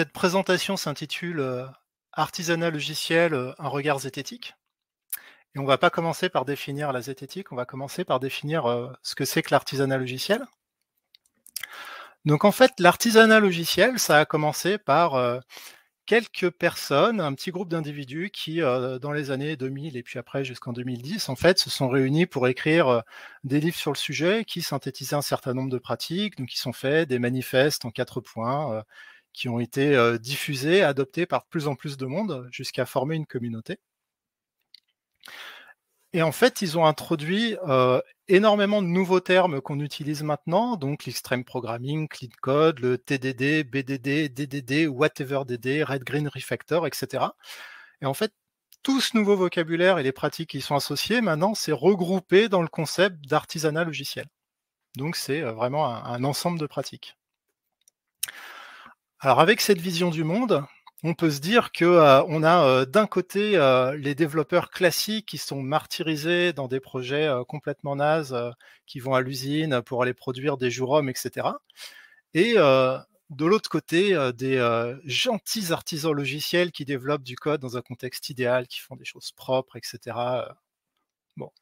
cette présentation s'intitule Artisanat logiciel, un regard zététique. Et on va pas commencer par définir la zététique, on va commencer par définir ce que c'est que l'artisanat logiciel. Donc en fait, l'artisanat logiciel, ça a commencé par quelques personnes, un petit groupe d'individus qui, dans les années 2000 et puis après jusqu'en 2010, en fait, se sont réunis pour écrire des livres sur le sujet qui synthétisaient un certain nombre de pratiques, donc ils sont faits des manifestes en 4 points qui ont été diffusés, adoptés par de plus en plus de monde jusqu'à former une communauté. Et en fait, ils ont introduit énormément de nouveaux termes qu'on utilise maintenant, donc l'extreme programming, clean code, le TDD, BDD, DDD, whatever DD, red green refactor, etc. Et en fait, tout ce nouveau vocabulaire et les pratiques qui sont associées, maintenant, c'est regroupé dans le concept d'artisanat logiciel. Donc c'est vraiment un ensemble de pratiques. Alors avec cette vision du monde, on peut se dire que on a d'un côté les développeurs classiques qui sont martyrisés dans des projets complètement nazes, qui vont à l'usine pour aller produire des jurums, etc. Et de l'autre côté, des gentils artisans logiciels qui développent du code dans un contexte idéal, qui font des choses propres, etc. Bon,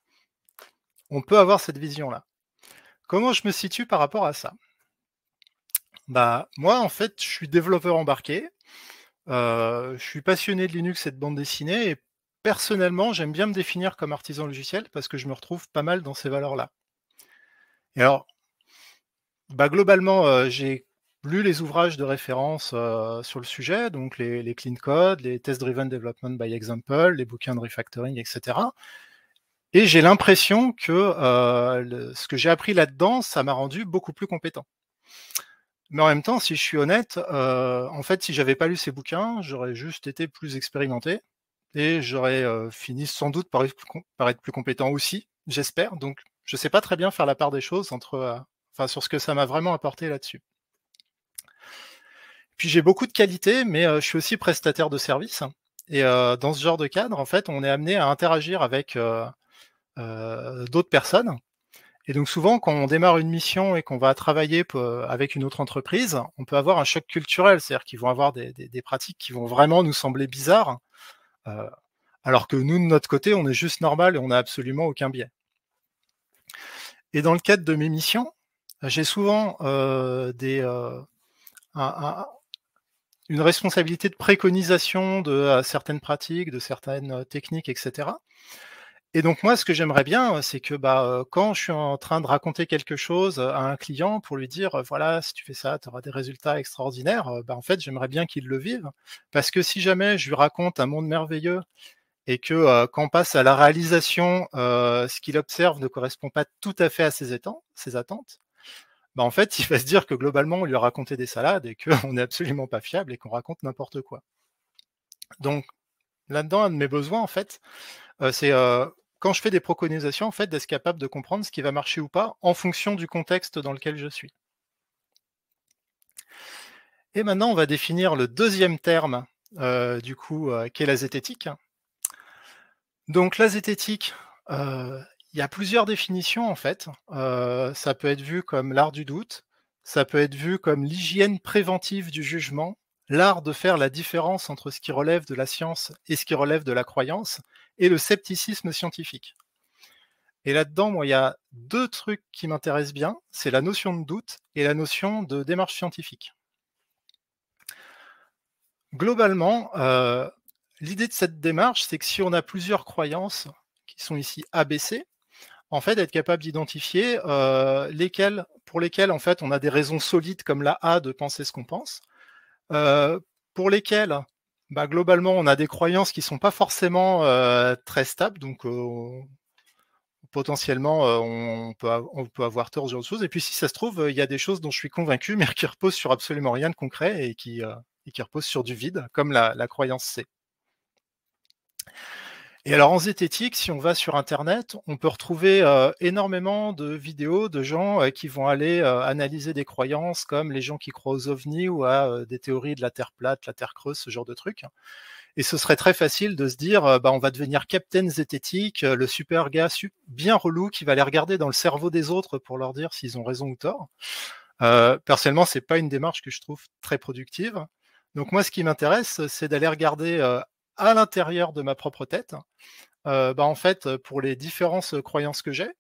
on peut avoir cette vision-là. Comment je me situe par rapport à ça? Bah, moi, en fait, je suis développeur embarqué. Je suis passionné de Linux et de bande dessinée et personnellement, j'aime bien me définir comme artisan logiciel parce que je me retrouve pas mal dans ces valeurs-là. Et alors, bah, globalement, j'ai lu les ouvrages de référence sur le sujet, donc les clean code, les test driven development by example, les bouquins de refactoring, etc. Et j'ai l'impression que ce que j'ai appris là-dedans, ça m'a rendu beaucoup plus compétent. Mais en même temps, si je suis honnête, en fait, si j'avais pas lu ces bouquins, j'aurais juste été plus expérimenté et j'aurais fini sans doute par être plus compétent aussi, j'espère. Donc, je sais pas très bien faire la part des choses entre, enfin, sur ce que ça m'a vraiment apporté là-dessus. Puis j'ai beaucoup de qualités, mais je suis aussi prestataire de services et dans ce genre de cadre, en fait, on est amené à interagir avec d'autres personnes. Et donc souvent, quand on démarre une mission et qu'on va travailler avec une autre entreprise, on peut avoir un choc culturel, c'est-à-dire qu'ils vont avoir des pratiques qui vont vraiment nous sembler bizarres, euh, alors que nous, de notre côté, on est juste normal et on n'a absolument aucun biais. Et dans le cadre de mes missions, j'ai souvent une responsabilité de préconisation de certaines pratiques, de certaines techniques, etc. Et donc moi, ce que j'aimerais bien, c'est que, quand je suis en train de raconter quelque chose, à un client pour lui dire: «Voilà, si tu fais ça, tu auras des résultats extraordinaires», en fait, j'aimerais bien qu'il le vive. Parce que si jamais je lui raconte un monde merveilleux et que, quand on passe à la réalisation, ce qu'il observe ne correspond pas tout à fait à ses attentes, en fait, il va se dire que globalement, on lui a raconté des salades et qu'on n'est absolument pas fiable et qu'on raconte n'importe quoi. Donc là-dedans, un de mes besoins, en fait, c'est quand je fais des préconisations, en fait, d'être capable de comprendre ce qui va marcher ou pas en fonction du contexte dans lequel je suis. Et maintenant, on va définir le deuxième terme, qui est la zététique. Donc la zététique, il y a plusieurs définitions en fait. Ça peut être vu comme l'art du doute, ça peut être vu comme l'hygiène préventive du jugement, l'art de faire la différence entre ce qui relève de la science et ce qui relève de la croyance, et le scepticisme scientifique. Et là-dedans, moi, il y a 2 trucs qui m'intéressent bien, c'est la notion de doute et la notion de démarche scientifique. Globalement, l'idée de cette démarche, c'est que si on a plusieurs croyances qui sont ici ABC, en fait, être capable d'identifier, pour lesquelles, en fait, on a des raisons solides comme la A de penser ce qu'on pense, pour lesquelles, globalement, on a des croyances qui sont pas forcément, très stables, donc potentiellement, on peut avoir tort, ce genre de choses. Et puis si ça se trouve, il y a des choses dont je suis convaincu, mais qui reposent sur absolument rien de concret et qui reposent sur du vide, comme la croyance C. Et alors en zététique, si on va sur internet, on peut retrouver énormément de vidéos de gens qui vont aller analyser des croyances comme les gens qui croient aux ovnis ou à des théories de la Terre plate, la Terre creuse, ce genre de trucs. Et ce serait très facile de se dire, on va devenir Captain Zététique, le super gars bien relou qui va aller regarder dans le cerveau des autres pour leur dire s'ils ont raison ou tort. Personnellement, c'est pas une démarche que je trouve très productive. Donc moi, ce qui m'intéresse, c'est d'aller regarder, à l'intérieur de ma propre tête, en fait, pour les différentes croyances que j'ai,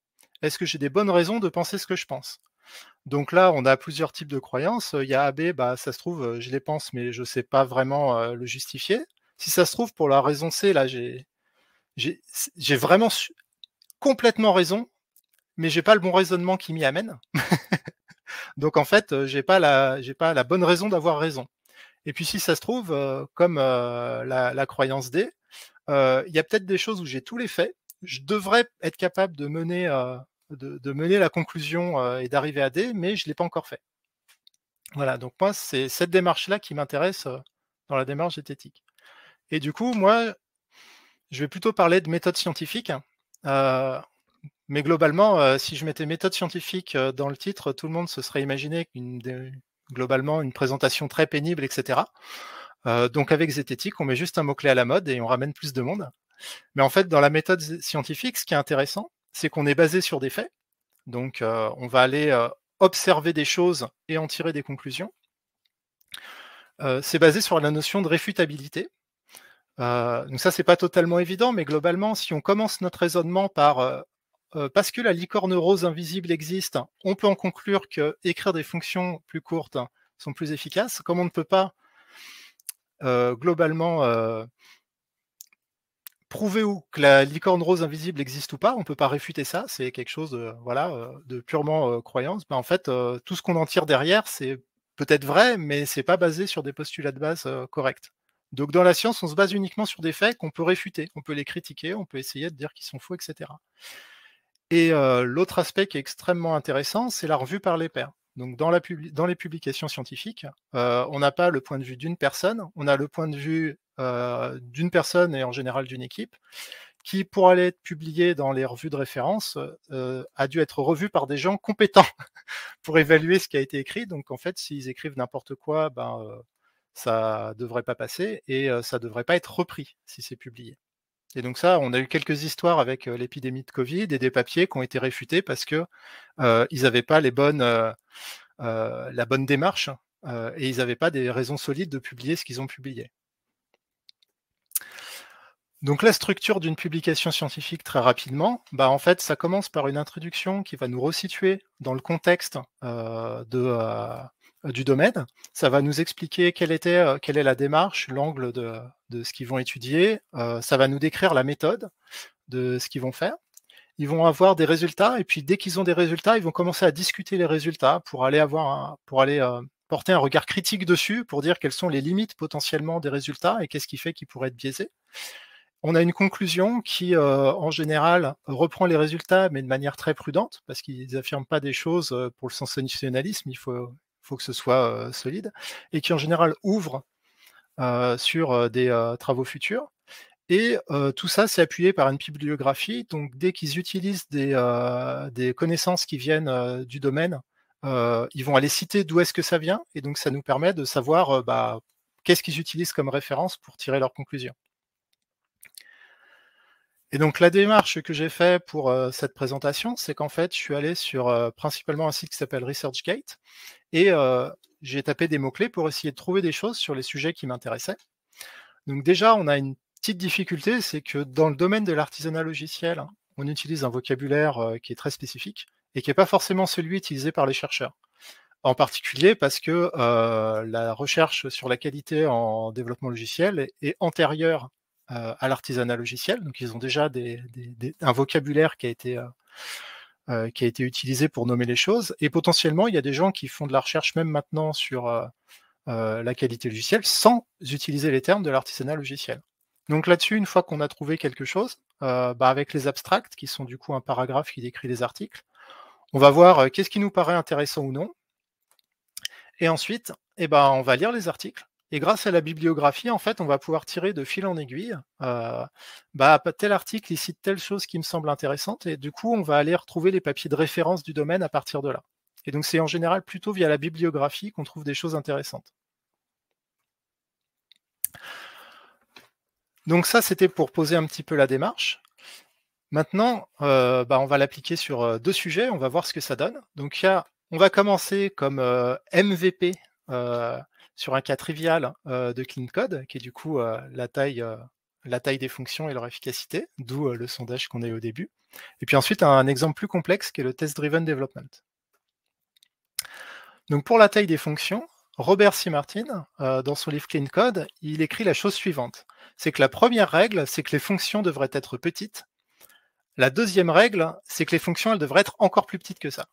est-ce que j'ai des bonnes raisons de penser ce que je pense? Donc là, on a plusieurs types de croyances. Il y a A, B, ça se trouve, je les pense, mais je sais pas vraiment, le justifier. Si ça se trouve, pour la raison C, là, j'ai vraiment complètement raison, mais j'ai pas le bon raisonnement qui m'y amène. Donc en fait, j'ai pas la bonne raison d'avoir raison. Et puis si ça se trouve, comme, la croyance D, il y a peut-être des choses où j'ai tous les faits. Je devrais être capable de mener la conclusion, et d'arriver à D, mais je l'ai pas encore fait. Voilà, donc moi, c'est cette démarche-là qui m'intéresse, dans la démarche zététique. Et du coup, moi, je vais plutôt parler de méthode scientifique, mais globalement, si je mettais méthode scientifique, dans le titre, tout le monde se serait imaginé globalement une présentation très pénible et cetera. Donc avec zététique, on met juste un mot-clé à la mode et on ramène plus de monde. Mais en fait, dans la méthode scientifique, ce qui est intéressant, c'est qu'on est basé sur des faits. Donc, on va aller, observer des choses et en tirer des conclusions. C'est basé sur la notion de réfutabilité. Donc ça, c'est pas totalement évident, mais globalement, si on commence notre raisonnement par, parce que la licorne rose invisible existe, on peut en conclure qu'écrire des fonctions plus courtes sont plus efficaces. Comme on ne peut pas, globalement, prouver ou que la licorne rose invisible existe ou pas, on peut pas réfuter ça, c'est quelque chose de voilà, de purement, croyance. En fait, tout ce qu'on en tire derrière, c'est peut-être vrai, mais c'est pas basé sur des postulats de base, corrects. Donc dans la science, on se base uniquement sur des faits qu'on peut réfuter, on peut les critiquer, on peut essayer de dire qu'ils sont faux et cetera. Et l'autre aspect qui est extrêmement intéressant, c'est la revue par les pairs. Donc dans les publications scientifiques, on n'a pas le point de vue d'une personne, on a le point de vue, d'une personne et en général d'une équipe, qui pour aller être publié dans les revues de référence, a dû être revu par des gens compétents pour évaluer ce qui a été écrit. Donc en fait, s'ils écrivent n'importe quoi, ça devrait pas passer et ça devrait pas être repris si c'est publié. Et donc ça, on a eu quelques histoires avec, l'épidémie de Covid et des papiers qui ont été réfutés parce que, ils avaient pas la bonne démarche, et ils avaient pas des raisons solides de publier ce qu'ils ont publié. Donc la structure d'une publication scientifique très rapidement, en fait, ça commence par une introduction qui va nous resituer dans le contexte, du domaine. Ça va nous expliquer quelle est la démarche, l'angle de ce qu'ils vont étudier, ça va nous décrire la méthode de ce qu'ils vont faire. Ils vont avoir des résultats et puis dès qu'ils ont des résultats, ils vont commencer à discuter les résultats pour aller, porter un regard critique dessus, pour dire quelles sont les limites potentiellement des résultats et qu'est-ce qui fait qu'ils pourraient être biaisés. On a une conclusion qui, en général, reprend les résultats, mais de manière très prudente, parce qu'ils n'affirment pas des choses, pour le sensationnalisme, il faut que ce soit, solide, et qui en général ouvre, sur, des, travaux futurs. Et tout ça, c'est appuyé par une bibliographie. Donc dès qu'ils utilisent des connaissances qui viennent, du domaine, ils vont aller citer d'où est-ce que ça vient et donc ça nous permet de savoir, qu'est-ce qu'ils utilisent comme référence pour tirer leurs conclusions. Et donc la démarche que j'ai fait pour, cette présentation, c'est qu'en fait, je suis allé sur, principalement un site qui s'appelle ResearchGate et j'ai tapé des mots-clés pour essayer de trouver des choses sur les sujets qui m'intéressaient. Donc déjà, on a une petite difficulté, c'est que dans le domaine de l'artisanat logiciel, on utilise un vocabulaire, qui est très spécifique et qui est pas forcément celui utilisé par les chercheurs. En particulier parce que, la recherche sur la qualité en développement logiciel est antérieure, à l'artisanat logiciel. Donc ils ont déjà un vocabulaire qui a été utilisé pour nommer les choses et potentiellement, il y a des gens qui font de la recherche même maintenant sur, la qualité logicielle sans utiliser les termes de l'artisanat logiciel. Donc là-dessus, une fois qu'on a trouvé quelque chose, avec les abstracts, qui sont du coup un paragraphe qui décrit les articles, on va voir, qu'est-ce qui nous paraît intéressant ou non. Et ensuite, on va lire les articles. Et grâce à la bibliographie, en fait, on va pouvoir tirer de fil en aiguille. Tel article, il cite telle chose qui me semble intéressante, et du coup, on va aller retrouver les papiers de référence du domaine à partir de là. Et donc, c'est en général plutôt via la bibliographie qu'on trouve des choses intéressantes. Donc ça, c'était pour poser un petit peu la démarche. Maintenant, on va l'appliquer sur 2 sujets, on va voir ce que ça donne. Donc on va commencer comme MVP sur un cas trivial de clean code, qui est du coup la taille des fonctions et leur efficacité, d'où le sondage qu'on a eu au début. Et puis ensuite, un exemple plus complexe qui est le test-driven development. Donc pour la taille des fonctions, Robert C. Martin, dans son livre Clean Code, il écrit la chose suivante. C'est que la première règle, c'est que les fonctions devraient être petites. La deuxième règle, c'est que les fonctions, elles devraient être encore plus petites que ça.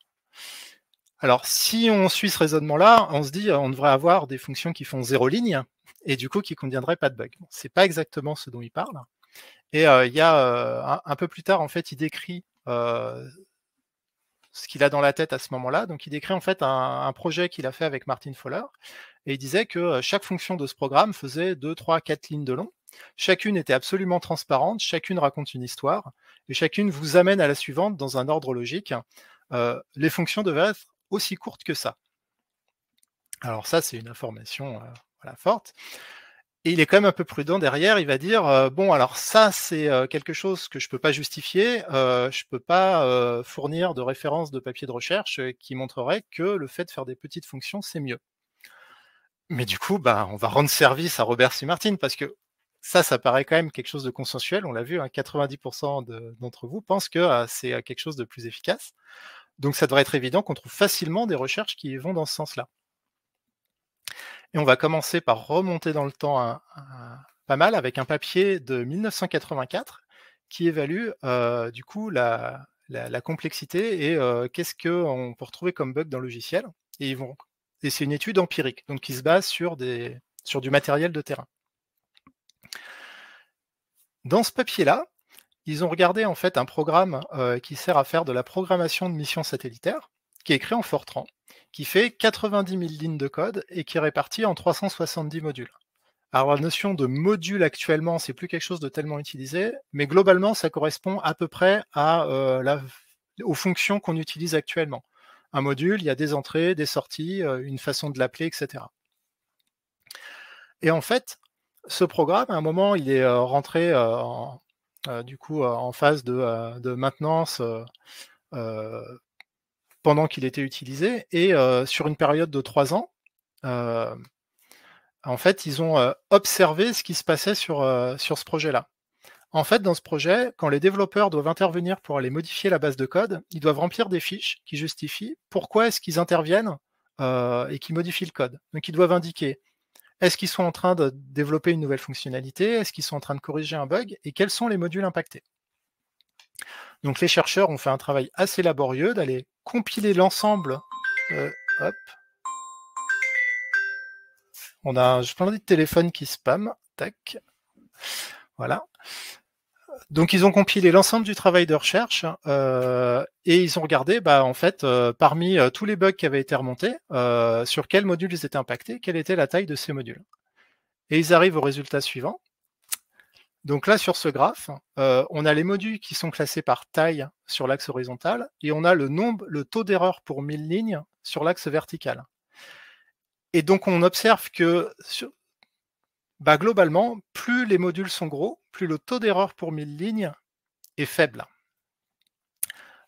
Alors, si on suit ce raisonnement-là, on se dit on devrait avoir des fonctions qui font 0 ligne, et du coup qui ne contiendraient pas de bug. Bon, c'est pas exactement ce dont il parle. Et il y a un peu plus tard, en fait, il décrit ce qu'il a dans la tête à ce moment-là. Donc, il décrit en fait un projet qu'il a fait avec Martin Fowler, et il disait que chaque fonction de ce programme faisait 2, 3, 4 lignes de long. Chacune était absolument transparente, chacune raconte une histoire, et chacune vous amène à la suivante dans un ordre logique. Les fonctions devaient être aussi courtes que ça. Alors ça, c'est une information voilà, forte. Et il est quand même un peu prudent derrière, il va dire bon, alors ça, c'est quelque chose que je ne peux pas justifier, je ne peux pas fournir de références de papier de recherche qui montreraient que le fait de faire des petites fonctions, c'est mieux. Mais du coup, bah, on va rendre service à Robert C. Martin, parce que ça paraît quand même quelque chose de consensuel, on l'a vu, hein, 90% d'entre vous pensent que c'est quelque chose de plus efficace. Donc ça devrait être évident qu'on trouve facilement des recherches qui vont dans ce sens-là. Et on va commencer par remonter dans le temps pas mal avec un papier de 1984 qui évalue du coup la complexité et qu'est-ce qu'on peut retrouver comme bug dans le logiciel. Et c'est une étude empirique, donc qui se base sur du matériel de terrain. Dans ce papier-là, ils ont regardé en fait un programme qui sert à faire de la programmation de missions satellitaires, qui est écrit en Fortran, qui fait 90 000 lignes de code et qui est réparti en 370 modules. Alors la notion de module actuellement, c'est plus quelque chose de tellement utilisé, mais globalement, ça correspond à peu près aux fonctions qu'on utilise actuellement. Un module, il y a des entrées, des sorties, une façon de l'appeler, etc. Et en fait, ce programme, à un moment, il est rentré en phase de maintenance pendant qu'il était utilisé, et sur une période de 3 ans, en fait, ils ont observé ce qui se passait sur ce projet-là. En fait, dans ce projet, quand les développeurs doivent intervenir pour aller modifier la base de code, ils doivent remplir des fiches qui justifient pourquoi est-ce qu'ils interviennent et qui modifient le code. Donc, ils doivent indiquer est-ce qu'ils sont en train de développer une nouvelle fonctionnalité, est-ce qu'ils sont en train de corriger un bug, et quels sont les modules impactés. Donc, les chercheurs ont fait un travail assez laborieux d'aller compiler l'ensemble. Hop. On a plein de téléphones qui spam. Tac. Voilà. Donc ils ont compilé l'ensemble du travail de recherche et ils ont regardé en fait parmi tous les bugs qui avaient été remontés, sur quels modules ils étaient impactés, quelle était la taille de ces modules. Et ils arrivent au résultat suivant. Donc là, sur ce graphe, on a les modules qui sont classés par taille sur l'axe horizontal et on a le taux d'erreur pour 1000 lignes sur l'axe vertical. Et donc on observe que globalement, plus les modules sont gros, plus le taux d'erreur pour 1000 lignes est faible.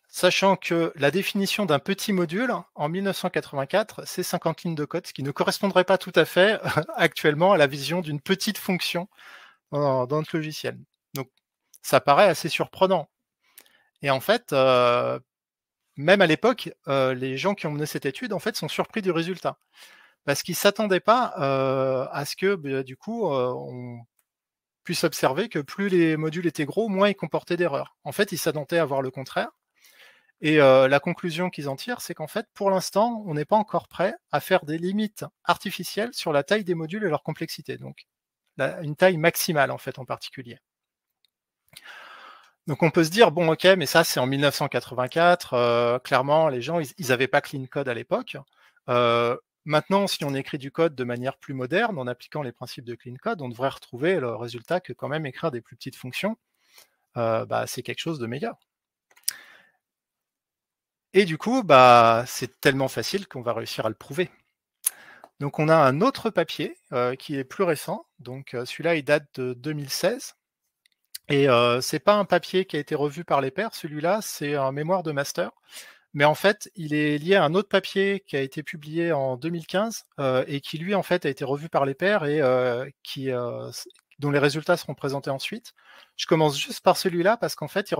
Sachant que la définition d'un petit module, en 1984, c'est 50 lignes de code, ce qui ne correspondrait pas tout à fait actuellement à la vision d'une petite fonction dans notre logiciel. Donc, ça paraît assez surprenant. Et en fait, même à l'époque, les gens qui ont mené cette étude, en fait, sont surpris du résultat. Parce qu'ils ne s'attendaient pas à ce que, du coup, on puisse observer que plus les modules étaient gros, moins ils comportaient d'erreurs. En fait, ils s'attendaient à voir le contraire. Et la conclusion qu'ils en tirent, c'est qu'en fait, pour l'instant, on n'est pas encore prêt à faire des limites artificielles sur la taille des modules et leur complexité. Donc, une taille maximale, en fait, en particulier. Donc, on peut se dire, bon, ok, mais ça, c'est en 1984. Clairement, les gens, ils n'avaient pas clean code à l'époque. Maintenant, si on écrit du code de manière plus moderne, en appliquant les principes de clean code, on devrait retrouver le résultat que quand même écrire des plus petites fonctions, c'est quelque chose de meilleur. Et du coup, c'est tellement facile qu'on va réussir à le prouver. Donc on a un autre papier qui est plus récent, donc celui-là il date de 2016, et c'est pas un papier qui a été revu par les pairs, celui-là c'est un mémoire de master, mais en fait, il est lié à un autre papier qui a été publié en 2015 et qui lui, en fait, a été revu par les pairs et dont les résultats seront présentés ensuite. Je commence juste par celui-là parce qu'en fait,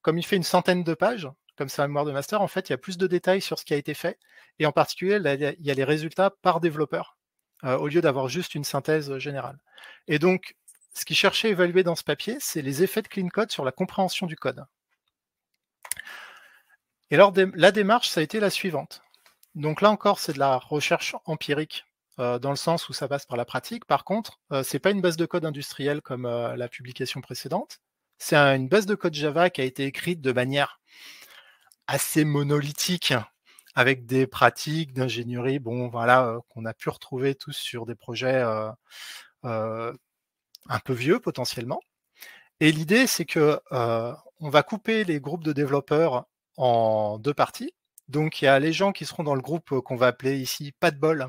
comme il fait une centaine de pages, comme c'est un mémoire de master, en fait, il y a plus de détails sur ce qui a été fait et en particulier, là, il y a les résultats par développeur au lieu d'avoir juste une synthèse générale. Et donc, ce qu'il cherchait à évaluer dans ce papier, c'est les effets de clean code sur la compréhension du code. Et alors, la démarche, ça a été la suivante. Donc là encore, c'est de la recherche empirique, dans le sens où ça passe par la pratique. Par contre, c'est pas une base de code industrielle comme la publication précédente. C'est une base de code Java qui a été écrite de manière assez monolithique, avec des pratiques d'ingénierie, bon voilà, qu'on a pu retrouver tous sur des projets un peu vieux potentiellement. Et l'idée, c'est que on va couper les groupes de développeurs en deux parties. Donc il y a les gens qui seront dans le groupe qu'on va appeler ici pas de bol.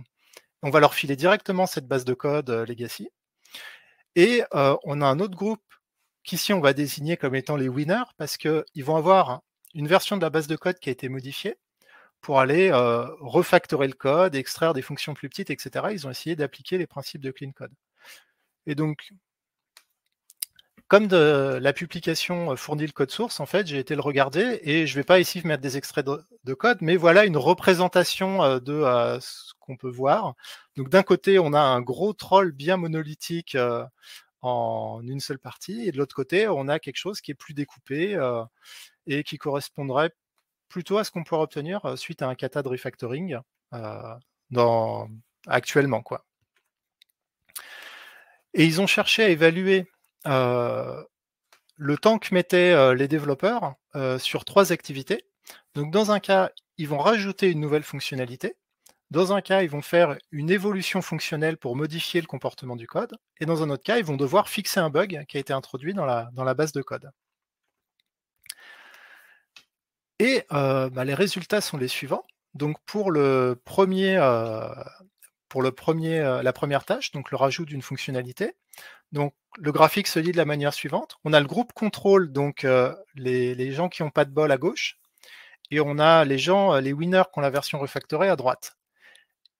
On va leur filer directement cette base de code legacy. Et on a un autre groupe qu'ici on va désigner comme étant les winners parce qu'ils vont avoir une version de la base de code qui a été modifiée pour aller refactorer le code, extraire des fonctions plus petites, etc. Ils ont essayé d'appliquer les principes de clean code. Et donc, comme la publication fournit le code source, en fait, j'ai été le regarder et je ne vais pas ici mettre des extraits de code, mais voilà une représentation de ce qu'on peut voir. Donc d'un côté, on a un gros troll bien monolithique en une seule partie, et de l'autre côté, on a quelque chose qui est plus découpé et qui correspondrait plutôt à ce qu'on pourrait obtenir suite à un kata de refactoring actuellement, quoi. Et ils ont cherché à évaluer le temps que mettaient les développeurs sur 3 activités. Donc dans un cas, ils vont rajouter une nouvelle fonctionnalité. Dans un cas, ils vont faire une évolution fonctionnelle pour modifier le comportement du code. Et dans un autre cas, ils vont devoir fixer un bug qui a été introduit dans la base de code. Et les résultats sont les suivants. Donc pour la première tâche, donc le rajout d'une fonctionnalité, donc le graphique se lit de la manière suivante. On a le groupe contrôle, donc les gens qui n'ont pas de bol à gauche, et on a les winners qui ont la version refactorée à droite.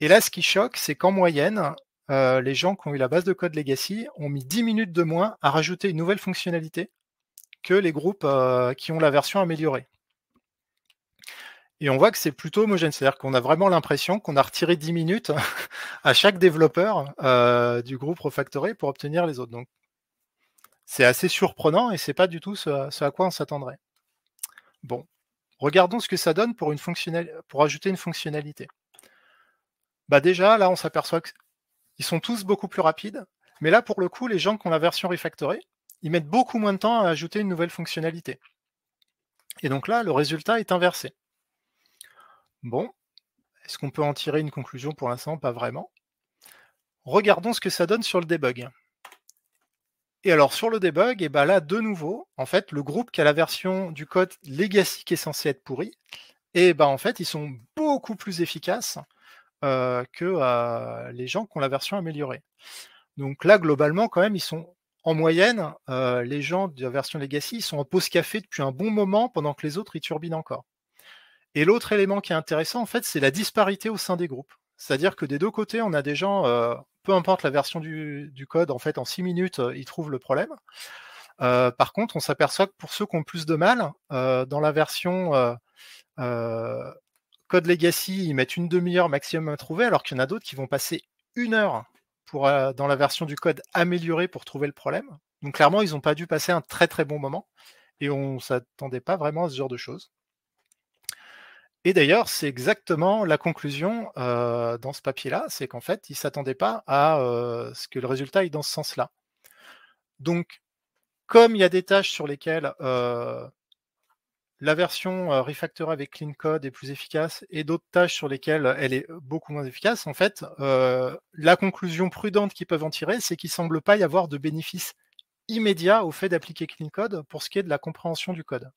Et là, ce qui choque, c'est qu'en moyenne, les gens qui ont eu la base de code legacy ont mis 10 minutes de moins à rajouter une nouvelle fonctionnalité que les groupes qui ont la version améliorée. Et on voit que c'est plutôt homogène, c'est-à-dire qu'on a vraiment l'impression qu'on a retiré 10 minutes à chaque développeur du groupe refactoré pour obtenir les autres. Donc, c'est assez surprenant et c'est pas du tout ce à quoi on s'attendrait. Bon, regardons ce que ça donne pour ajouter une fonctionnalité. Bah déjà, là, on s'aperçoit qu'ils sont tous beaucoup plus rapides, mais là, pour le coup, les gens qui ont la version refactorée, ils mettent beaucoup moins de temps à ajouter une nouvelle fonctionnalité. Et donc là, le résultat est inversé. Bon, est-ce qu'on peut en tirer une conclusion pour l'instant? Pas vraiment. Regardons ce que ça donne sur le debug. Et alors sur le debug, et ben là, de nouveau, en fait, le groupe qui a la version du code legacy qui est censé être pourri, et ben en fait, ils sont beaucoup plus efficaces que les gens qui ont la version améliorée. Donc là, globalement, quand même, ils sont en moyenne, les gens de la version legacy, ils sont en pause café depuis un bon moment pendant que les autres, ils turbinent encore. Et l'autre élément qui est intéressant, en fait, c'est la disparité au sein des groupes. C'est-à-dire que des deux côtés, on a des gens, peu importe la version du code, en fait, en 6 minutes, ils trouvent le problème. Par contre, on s'aperçoit que pour ceux qui ont plus de mal, dans la version code legacy, ils mettent une demi-heure maximum à trouver, alors qu'il y en a d'autres qui vont passer 1 heure dans la version du code améliorée pour trouver le problème. Donc clairement, ils n'ont pas dû passer un très très bon moment, et on ne s'attendait pas vraiment à ce genre de choses. Et d'ailleurs, c'est exactement la conclusion dans ce papier-là, c'est qu'en fait, ils ne s'attendaient pas à ce que le résultat aille dans ce sens-là. Donc, comme il y a des tâches sur lesquelles la version refactorée avec clean code est plus efficace et d'autres tâches sur lesquelles elle est beaucoup moins efficace, en fait, la conclusion prudente qu'ils peuvent en tirer, c'est qu'il ne semble pas y avoir de bénéfice immédiat au fait d'appliquer clean code pour ce qui est de la compréhension du code.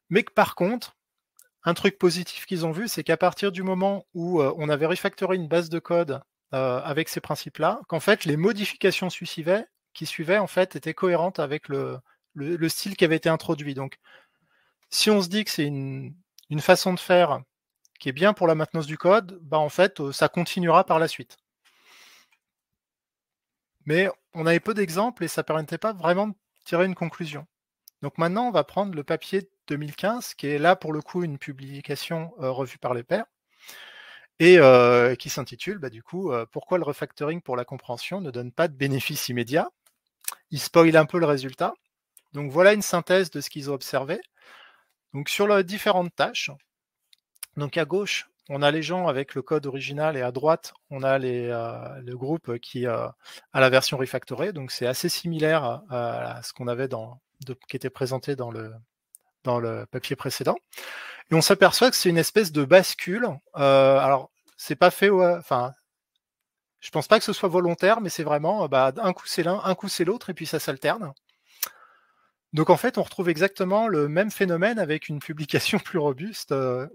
Mais que par contre, un truc positif qu'ils ont vu, c'est qu'à partir du moment où on avait refactoré une base de code avec ces principes-là, qu'en fait, les modifications qui suivaient en fait, étaient cohérentes avec le style qui avait été introduit. Donc, Si on se dit que c'est une façon de faire qui est bien pour la maintenance du code, bah, en fait, ça continuera par la suite. Mais on avait peu d'exemples et ça permettait pas vraiment de tirer une conclusion. Donc maintenant, on va prendre le papier 2015, qui est là pour le coup une publication revue par les pairs, et qui s'intitule du coup Pourquoi le refactoring pour la compréhension ne donne pas de bénéfice immédiat. Il spoil un peu le résultat. Donc voilà une synthèse de ce qu'ils ont observé. Donc sur les différentes tâches, donc à gauche, on a les gens avec le code original et à droite, on a le groupe qui a la version refactorée. Donc c'est assez similaire à ce qu'on avait qui était présenté dans le papier précédent. Et on s'aperçoit que c'est une espèce de bascule. Alors, c'est pas fait, enfin, je pense pas que ce soit volontaire, mais c'est vraiment, un coup c'est l'un, un coup c'est l'autre, et puis ça s'alterne. Donc en fait, on retrouve exactement le même phénomène avec une publication plus robuste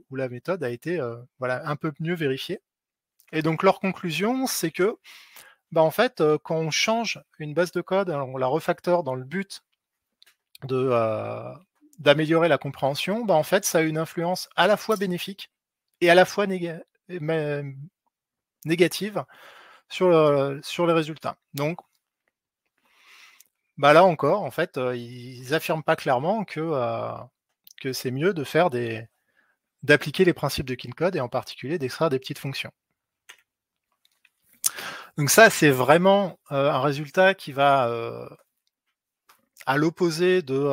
où la méthode a été un peu mieux vérifiée. Et donc leur conclusion, c'est que en fait, quand on change une base de code, on la refactor dans le but d'améliorer la compréhension, en fait, ça a une influence à la fois bénéfique et à la fois négative sur les résultats. Donc, là encore, en fait, ils affirment pas clairement que c'est mieux de faire d'appliquer les principes de clean code et en particulier d'extraire des petites fonctions. Donc ça, c'est vraiment un résultat qui va à l'opposé de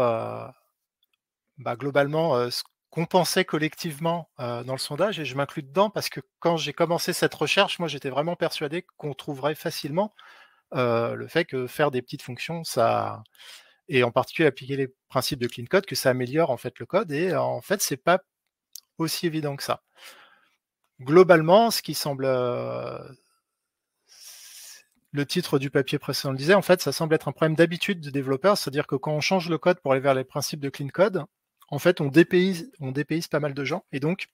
globalement ce qu'on pensait collectivement dans le sondage, et je m'inclus dedans parce que quand j'ai commencé cette recherche, moi j'étais vraiment persuadé qu'on trouverait facilement le fait que faire des petites fonctions, ça, et en particulier appliquer les principes de clean code, que ça améliore en fait le code, et en fait c'est pas aussi évident que ça. Globalement, ce qui semble le titre du papier précédent le disait, en fait, ça semble être un problème d'habitude de développeurs, c'est-à-dire que quand on change le code pour aller vers les principes de clean code, en fait, on dépayse pas mal de gens, et donc,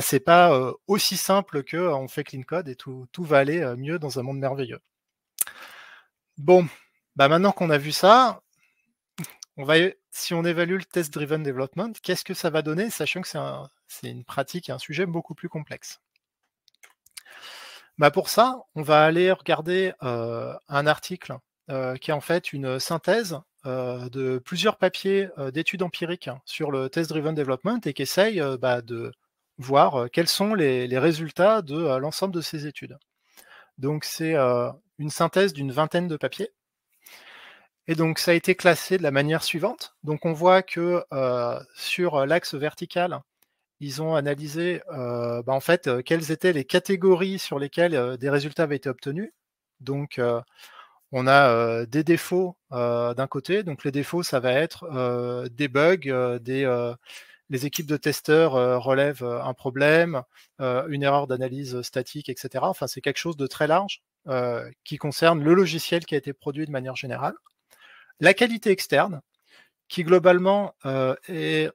c'est pas aussi simple que on fait clean code et tout va aller mieux dans un monde merveilleux. Bon, maintenant qu'on a vu ça, si on évalue le test-driven development, qu'est-ce que ça va donner, sachant que c'est une pratique et un sujet beaucoup plus complexe. Pour ça, on va aller regarder un article qui est en fait une synthèse de plusieurs papiers d'études empiriques sur le test-driven development et qui essaye de voir quels sont les résultats de l'ensemble de ces études. Donc c'est une synthèse d'une vingtaine de papiers. Et donc ça a été classé de la manière suivante. Donc on voit que sur l'axe vertical, ils ont analysé en fait quelles étaient les catégories sur lesquelles des résultats avaient été obtenus. Donc on a des défauts d'un côté. Donc les défauts, ça va être des bugs, les équipes de testeurs relèvent un problème, une erreur d'analyse statique, etc. Enfin, c'est quelque chose de très large qui concerne le logiciel qui a été produit de manière générale. La qualité externe, qui globalement est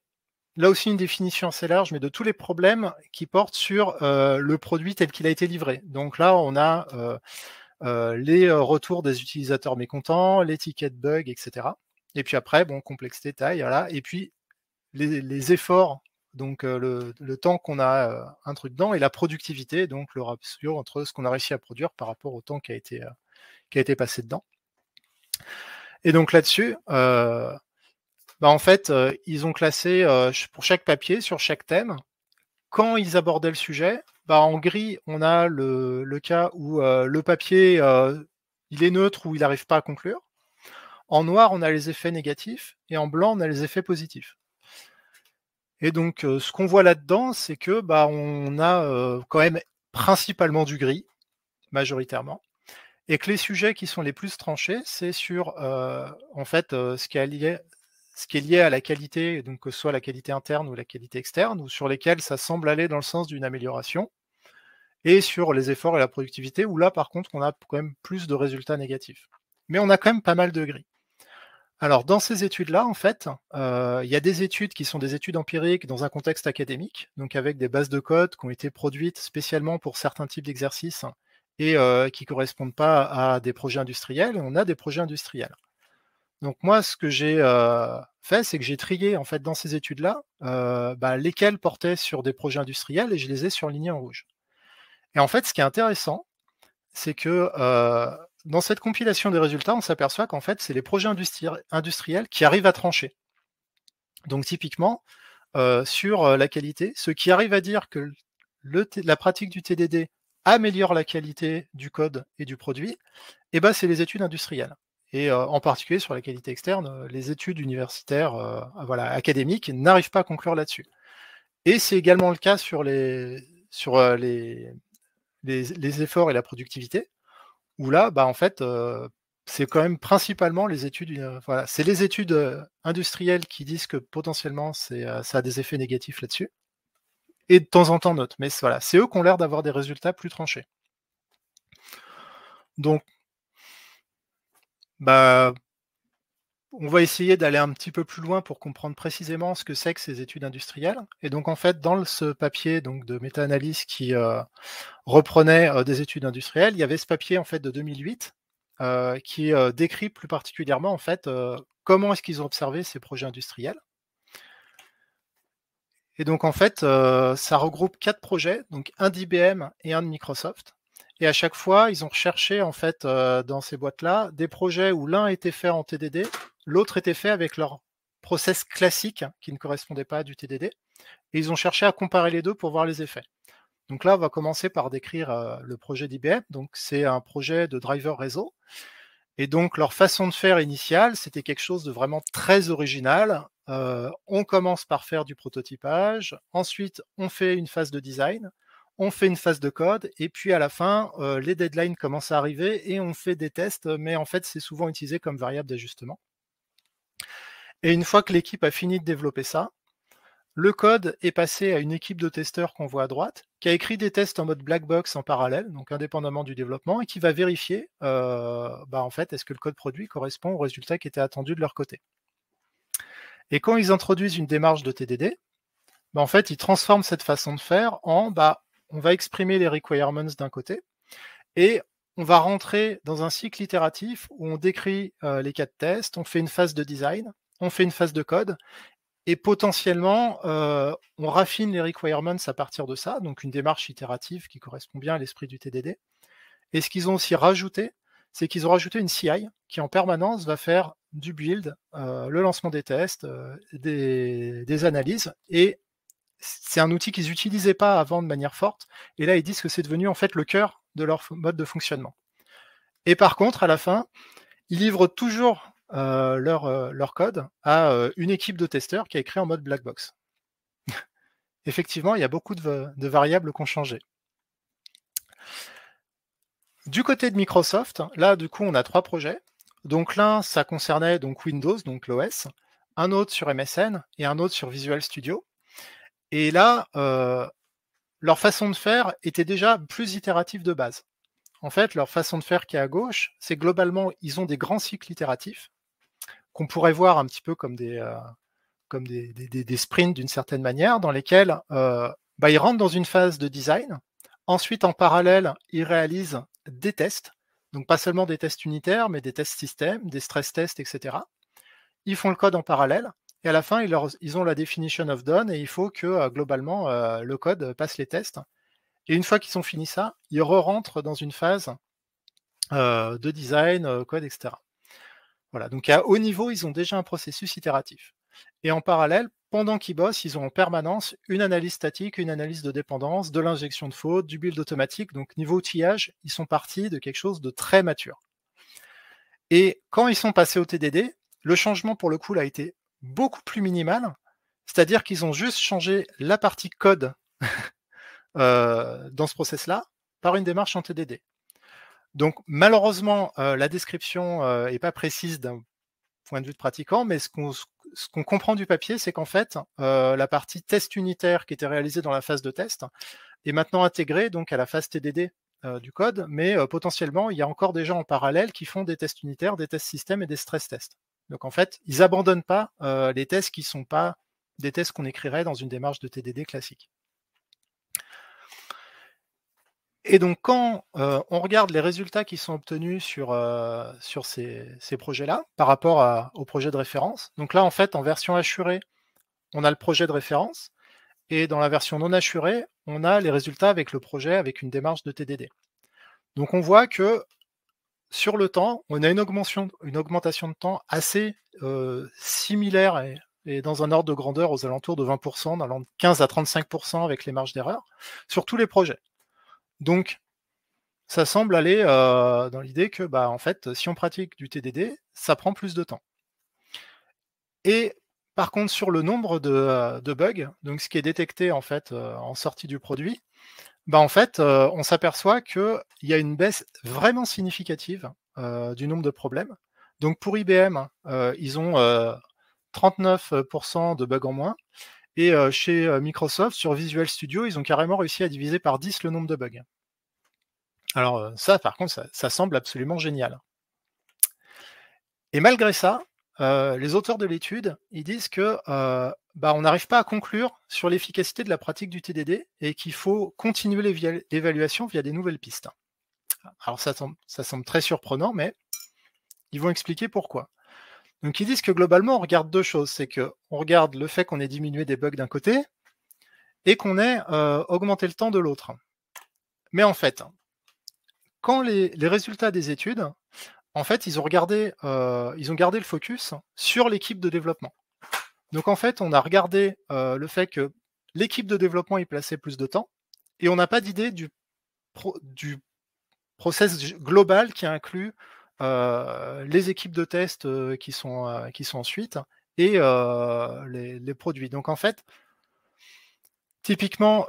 là aussi une définition assez large, mais de tous les problèmes qui portent sur le produit tel qu'il a été livré. Donc là, on a les retours des utilisateurs mécontents, les tickets de bugs, etc. Et puis après, complexité, taille, voilà. Et puis les efforts, donc le temps qu'on a un truc dedans, et la productivité, donc le ratio entre ce qu'on a réussi à produire par rapport au temps qui a été passé dedans. Et donc là-dessus, en fait, ils ont classé pour chaque papier, sur chaque thème, quand ils abordaient le sujet. En gris, on a le cas où le papier, il est neutre ou il n'arrive pas à conclure. En noir, on a les effets négatifs, et en blanc, on a les effets positifs. Et donc, ce qu'on voit là-dedans, c'est que on a quand même principalement du gris, majoritairement, et que les sujets qui sont les plus tranchés, c'est sur en fait ce qui est lié à la qualité, donc que ce soit la qualité interne ou la qualité externe, ou sur lesquels ça semble aller dans le sens d'une amélioration, et sur les efforts et la productivité, où là par contre on a quand même plus de résultats négatifs. Mais on a quand même pas mal de gris. Alors dans ces études-là, en fait, il y a des études qui sont des études empiriques dans un contexte académique, donc avec des bases de code qui ont été produites spécialement pour certains types d'exercices et qui ne correspondent pas à des projets industriels, et on a des projets industriels. Donc moi, ce que j'ai fait, c'est que j'ai trié en fait dans ces études-là, lesquelles portaient sur des projets industriels et je les ai surlignés en rouge. Et en fait, ce qui est intéressant, c'est que dans cette compilation des résultats, on s'aperçoit qu'en fait, c'est les projets industriels qui arrivent à trancher. Donc typiquement, sur la qualité, ceux qui arrivent à dire que la pratique du TDD améliore la qualité du code et du produit, et ben, c'est les études industrielles. Et en particulier sur la qualité externe, les études universitaires, voilà, académiques n'arrivent pas à conclure là-dessus. Et c'est également le cas sur les efforts et la productivité, où là, en fait, c'est quand même principalement les études, voilà, c'est les études, industrielles qui disent que potentiellement ça a des effets négatifs là-dessus et de temps en temps d'autres, mais voilà, c'est eux qui ont l'air d'avoir des résultats plus tranchés. Donc, bah, on va essayer d'aller un petit peu plus loin pour comprendre précisément ce que c'est que ces études industrielles. Et donc en fait, dans ce papier donc de méta-analyse qui reprenait des études industrielles, il y avait ce papier en fait de 2008 qui décrit plus particulièrement en fait comment est-ce qu'ils ont observé ces projets industriels. Et donc en fait, ça regroupe 4 projets, donc un d'IBM et un de Microsoft. Et à chaque fois, ils ont recherché en fait dans ces boîtes-là des projets où l'un était fait en TDD, l'autre était fait avec leur process classique qui ne correspondait pas à du TDD. Et ils ont cherché à comparer les deux pour voir les effets. Donc là, on va commencer par décrire le projet d'IBM. Donc c'est un projet de driver réseau. Et donc leur façon de faire initiale, c'était quelque chose de vraiment très original. On commence par faire du prototypage, ensuite on fait une phase de design, on fait une phase de code, et puis à la fin, les deadlines commencent à arriver et on fait des tests, mais en fait c'est souvent utilisé comme variable d'ajustement. Et une fois que l'équipe a fini de développer ça, le code est passé à une équipe de testeurs qu'on voit à droite, qui a écrit des tests en mode black box en parallèle, donc indépendamment du développement, et qui va vérifier, en fait, est-ce que le code produit correspond au résultat qui était attendu de leur côté. Et quand ils introduisent une démarche de TDD, en fait, ils transforment cette façon de faire en, on va exprimer les requirements d'un côté, et on va rentrer dans un cycle itératif où on décrit les cas de test, on fait une phase de design, on fait une phase de code, et potentiellement, on raffine les requirements à partir de ça, donc une démarche itérative qui correspond bien à l'esprit du TDD. Et ce qu'ils ont aussi rajouté, c'est qu'ils ont rajouté une CI qui en permanence va faire du build, le lancement des tests, des analyses, et c'est un outil qu'ils n'utilisaient pas avant de manière forte, et là ils disent que c'est devenu en fait le cœur de leur mode de fonctionnement. Et par contre, à la fin, ils livrent toujours leur code à une équipe de testeurs qui a écrit en mode black box. Effectivement, il y a beaucoup de variables qui ont changé. Du côté de Microsoft, là, du coup, on a 3 projets. Donc l'un, ça concernait donc Windows, donc l'OS, un autre sur MSN et un autre sur Visual Studio. Et là, leur façon de faire était déjà plus itérative de base. En fait, leur façon de faire qui est à gauche, c'est globalement, ils ont des grands cycles itératifs qu'on pourrait voir un petit peu comme des sprints d'une certaine manière, dans lesquels ils rentrent dans une phase de design. Ensuite, en parallèle, ils réalisent des tests, donc pas seulement des tests unitaires, mais des tests système, des stress tests, etc. Ils font le code en parallèle, et à la fin, ils ont la definition of done, et il faut que globalement, le code passe les tests. Et une fois qu'ils ont fini ça, ils re-rentrent dans une phase de design, code, etc. Voilà, donc à haut niveau, ils ont déjà un processus itératif. Et en parallèle, pendant qu'ils bossent, ils ont en permanence une analyse statique, une analyse de dépendance, de l'injection de faute, du build automatique. Donc niveau outillage, ils sont partis de quelque chose de très mature. Et quand ils sont passés au TDD, le changement pour le coup là, a été beaucoup plus minimal, c'est-à-dire qu'ils ont juste changé la partie code dans ce process-là par une démarche en TDD. Donc malheureusement, la description n'est pas précise d'un point de vue de pratiquant, mais ce qu'on comprend du papier, c'est qu'en fait, la partie test unitaire qui était réalisée dans la phase de test est maintenant intégrée donc à la phase TDD du code, mais potentiellement, il y a encore des gens en parallèle qui font des tests unitaires, des tests système et des stress tests. Donc en fait, ils abandonnent pas les tests qui ne sont pas des tests qu'on écrirait dans une démarche de TDD classique. Et donc quand, on regarde les résultats qui sont obtenus sur ces projets-là, par rapport au projet de référence, donc là, en fait, en version assurée, on a le projet de référence et dans la version non assurée, on a les résultats avec le projet, avec une démarche de TDD. Donc on voit que sur le temps, on a une augmentation de temps assez, similaire et dans un ordre de grandeur aux alentours de 20 allant de 15 à 35 avec les marges d'erreur, sur tous les projets. Donc ça semble aller, dans l'idée que, bah, en fait, si on pratique du TDD, ça prend plus de temps. Et par contre, sur le nombre de bugs, donc ce qui est détecté en fait, en sortie du produit, bah, en fait, on s'aperçoit qu'il y a une baisse vraiment significative, du nombre de problèmes. Donc pour IBM, ils ont, 39 de bugs en moins et chez, Microsoft, sur Visual Studio, ils ont carrément réussi à diviser par 10 le nombre de bugs. Alors, ça par contre, ça semble absolument génial. Et malgré ça, les auteurs de l'étude, ils disent que, bah, on n'arrive pas à conclure sur l'efficacité de la pratique du TDD et qu'il faut continuer l'évaluation via des nouvelles pistes. Alors ça semble très surprenant, mais ils vont expliquer pourquoi. Donc ils disent que globalement, on regarde 2 choses, c'est qu'on regarde le fait qu'on ait diminué des bugs d'un côté et qu'on ait, augmenté le temps de l'autre. Mais en fait, quand les résultats des études, en fait, ils ont gardé le focus sur l'équipe de développement. Donc en fait, on a regardé, le fait que l'équipe de développement y plaçait plus de temps et on n'a pas d'idée du process global qui inclut, les équipes de test, qui sont ensuite et les produits. Donc en fait, typiquement,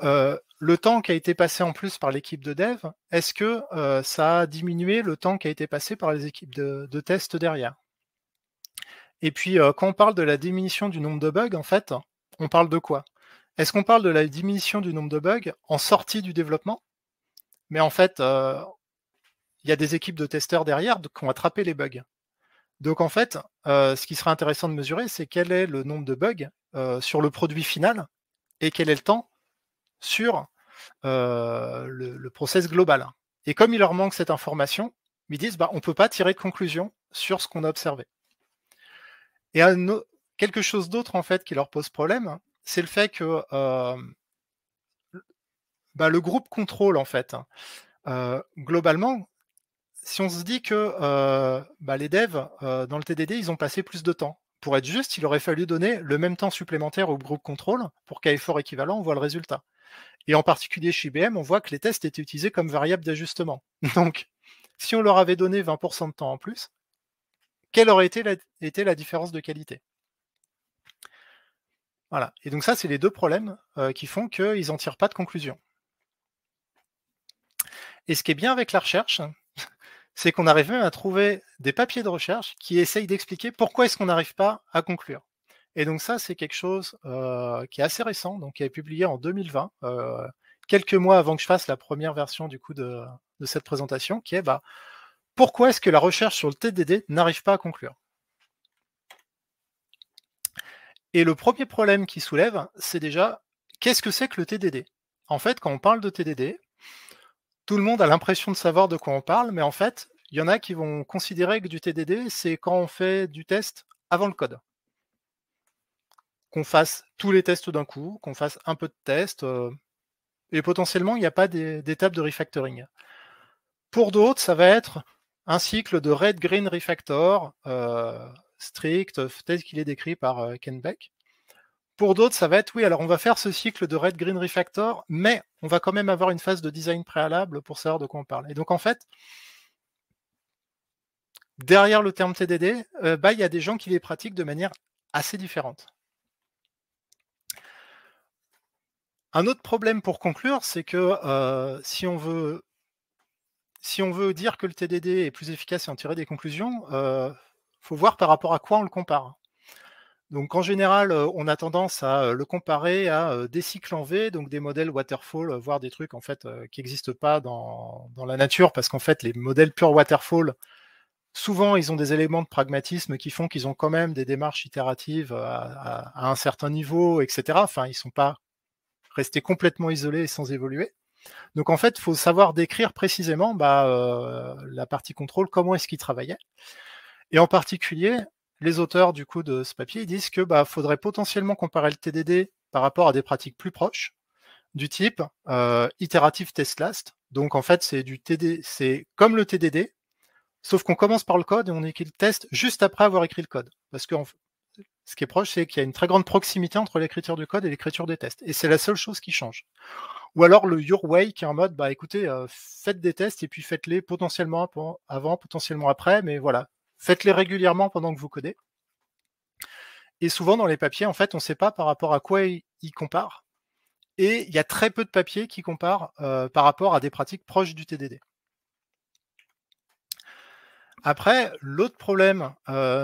le temps qui a été passé en plus par l'équipe de dev, est-ce que, ça a diminué le temps qui a été passé par les équipes de test derrière? Et puis, quand on parle de la diminution du nombre de bugs, en fait, on parle de quoi? Est-ce qu'on parle de la diminution du nombre de bugs en sortie du développement? Mais en fait, il y a des équipes de testeurs derrière qui ont attrapé les bugs. Donc en fait, ce qui serait intéressant de mesurer, c'est quel est le nombre de bugs, sur le produit final et quel est le temps sur, le process global. Et comme il leur manque cette information, ils disent: «Bah, on ne peut pas tirer de conclusion sur ce qu'on a observé». Et quelque chose d'autre en fait qui leur pose problème, c'est le fait que, bah, le groupe contrôle en fait, globalement, si on se dit que, bah, les devs, dans le TDD, ils ont passé plus de temps. Pour être juste, il aurait fallu donner le même temps supplémentaire au groupe contrôle pour qu'à effort équivalent, on voit le résultat. Et en particulier chez IBM, on voit que les tests étaient utilisés comme variable d'ajustement. Donc, si on leur avait donné 20 de temps en plus, quelle aurait été la différence de qualité? Voilà. Et donc ça, c'est les 2 problèmes, qui font qu'ils n'en tirent pas de conclusion. Et ce qui est bien avec la recherche, c'est qu'on arrive même à trouver des papiers de recherche qui essayent d'expliquer pourquoi est-ce qu'on n'arrive pas à conclure. Et donc ça, c'est quelque chose, qui est assez récent, donc qui est publié en 2020, quelques mois avant que je fasse la première version du coup de cette présentation, qui est, bah, pourquoi est-ce que la recherche sur le TDD n'arrive pas à conclure? Et le premier problème qu'il soulève, c'est déjà, qu'est-ce que c'est que le TDD? En fait, quand on parle de TDD, tout le monde a l'impression de savoir de quoi on parle, mais en fait, il y en a qui vont considérer que du TDD, c'est quand on fait du test avant le code. Qu'on fasse tous les tests d'un coup, qu'on fasse un peu de tests, et potentiellement, il n'y a pas d'étape de refactoring. Pour d'autres, ça va être un cycle de red, green refactor, strict, tel qu'il est décrit par Ken Beck. Pour d'autres, ça va être, oui, alors on va faire ce cycle de red, green refactor, mais on va quand même avoir une phase de design préalable pour savoir de quoi on parle. Et donc, en fait, derrière le terme TDD, bah, il y a des gens qui les pratiquent de manière assez différente. Un autre problème pour conclure, c'est que, si on veut dire que le TDD est plus efficace et en tirer des conclusions, faut voir par rapport à quoi on le compare. Donc en général, on a tendance à, le comparer à, des cycles en V, donc des modèles waterfall, voire des trucs en fait, qui n'existent pas dans la nature parce qu'en fait les modèles pure waterfall, souvent ils ont des éléments de pragmatisme qui font qu'ils ont quand même des démarches itératives, à un certain niveau et cetera. Enfin, ils sont pas restés complètement isolés et sans évoluer. Donc en fait, il faut savoir décrire précisément la partie contrôle, comment est-ce qu'il travaillait. Et en particulier, les auteurs du coup de ce papier, ils disent que faudrait potentiellement comparer le TDD par rapport à des pratiques plus proches, du type iterative test last. Donc en fait, c'est comme le TDD, sauf qu'on commence par le code et on écrit le test juste après avoir écrit le code. Parce que ce qui est proche, c'est qu'il y a une très grande proximité entre l'écriture du code et l'écriture des tests. Et c'est la seule chose qui change. Ou alors le Your Way qui est en mode, écoutez, faites des tests et puis faites-les potentiellement avant, potentiellement après, mais voilà, faites-les régulièrement pendant que vous codez. Et souvent dans les papiers, en fait, on ne sait pas par rapport à quoi ils comparent. Et il y a très peu de papiers qui comparent par rapport à des pratiques proches du TDD. Après, l'autre problème,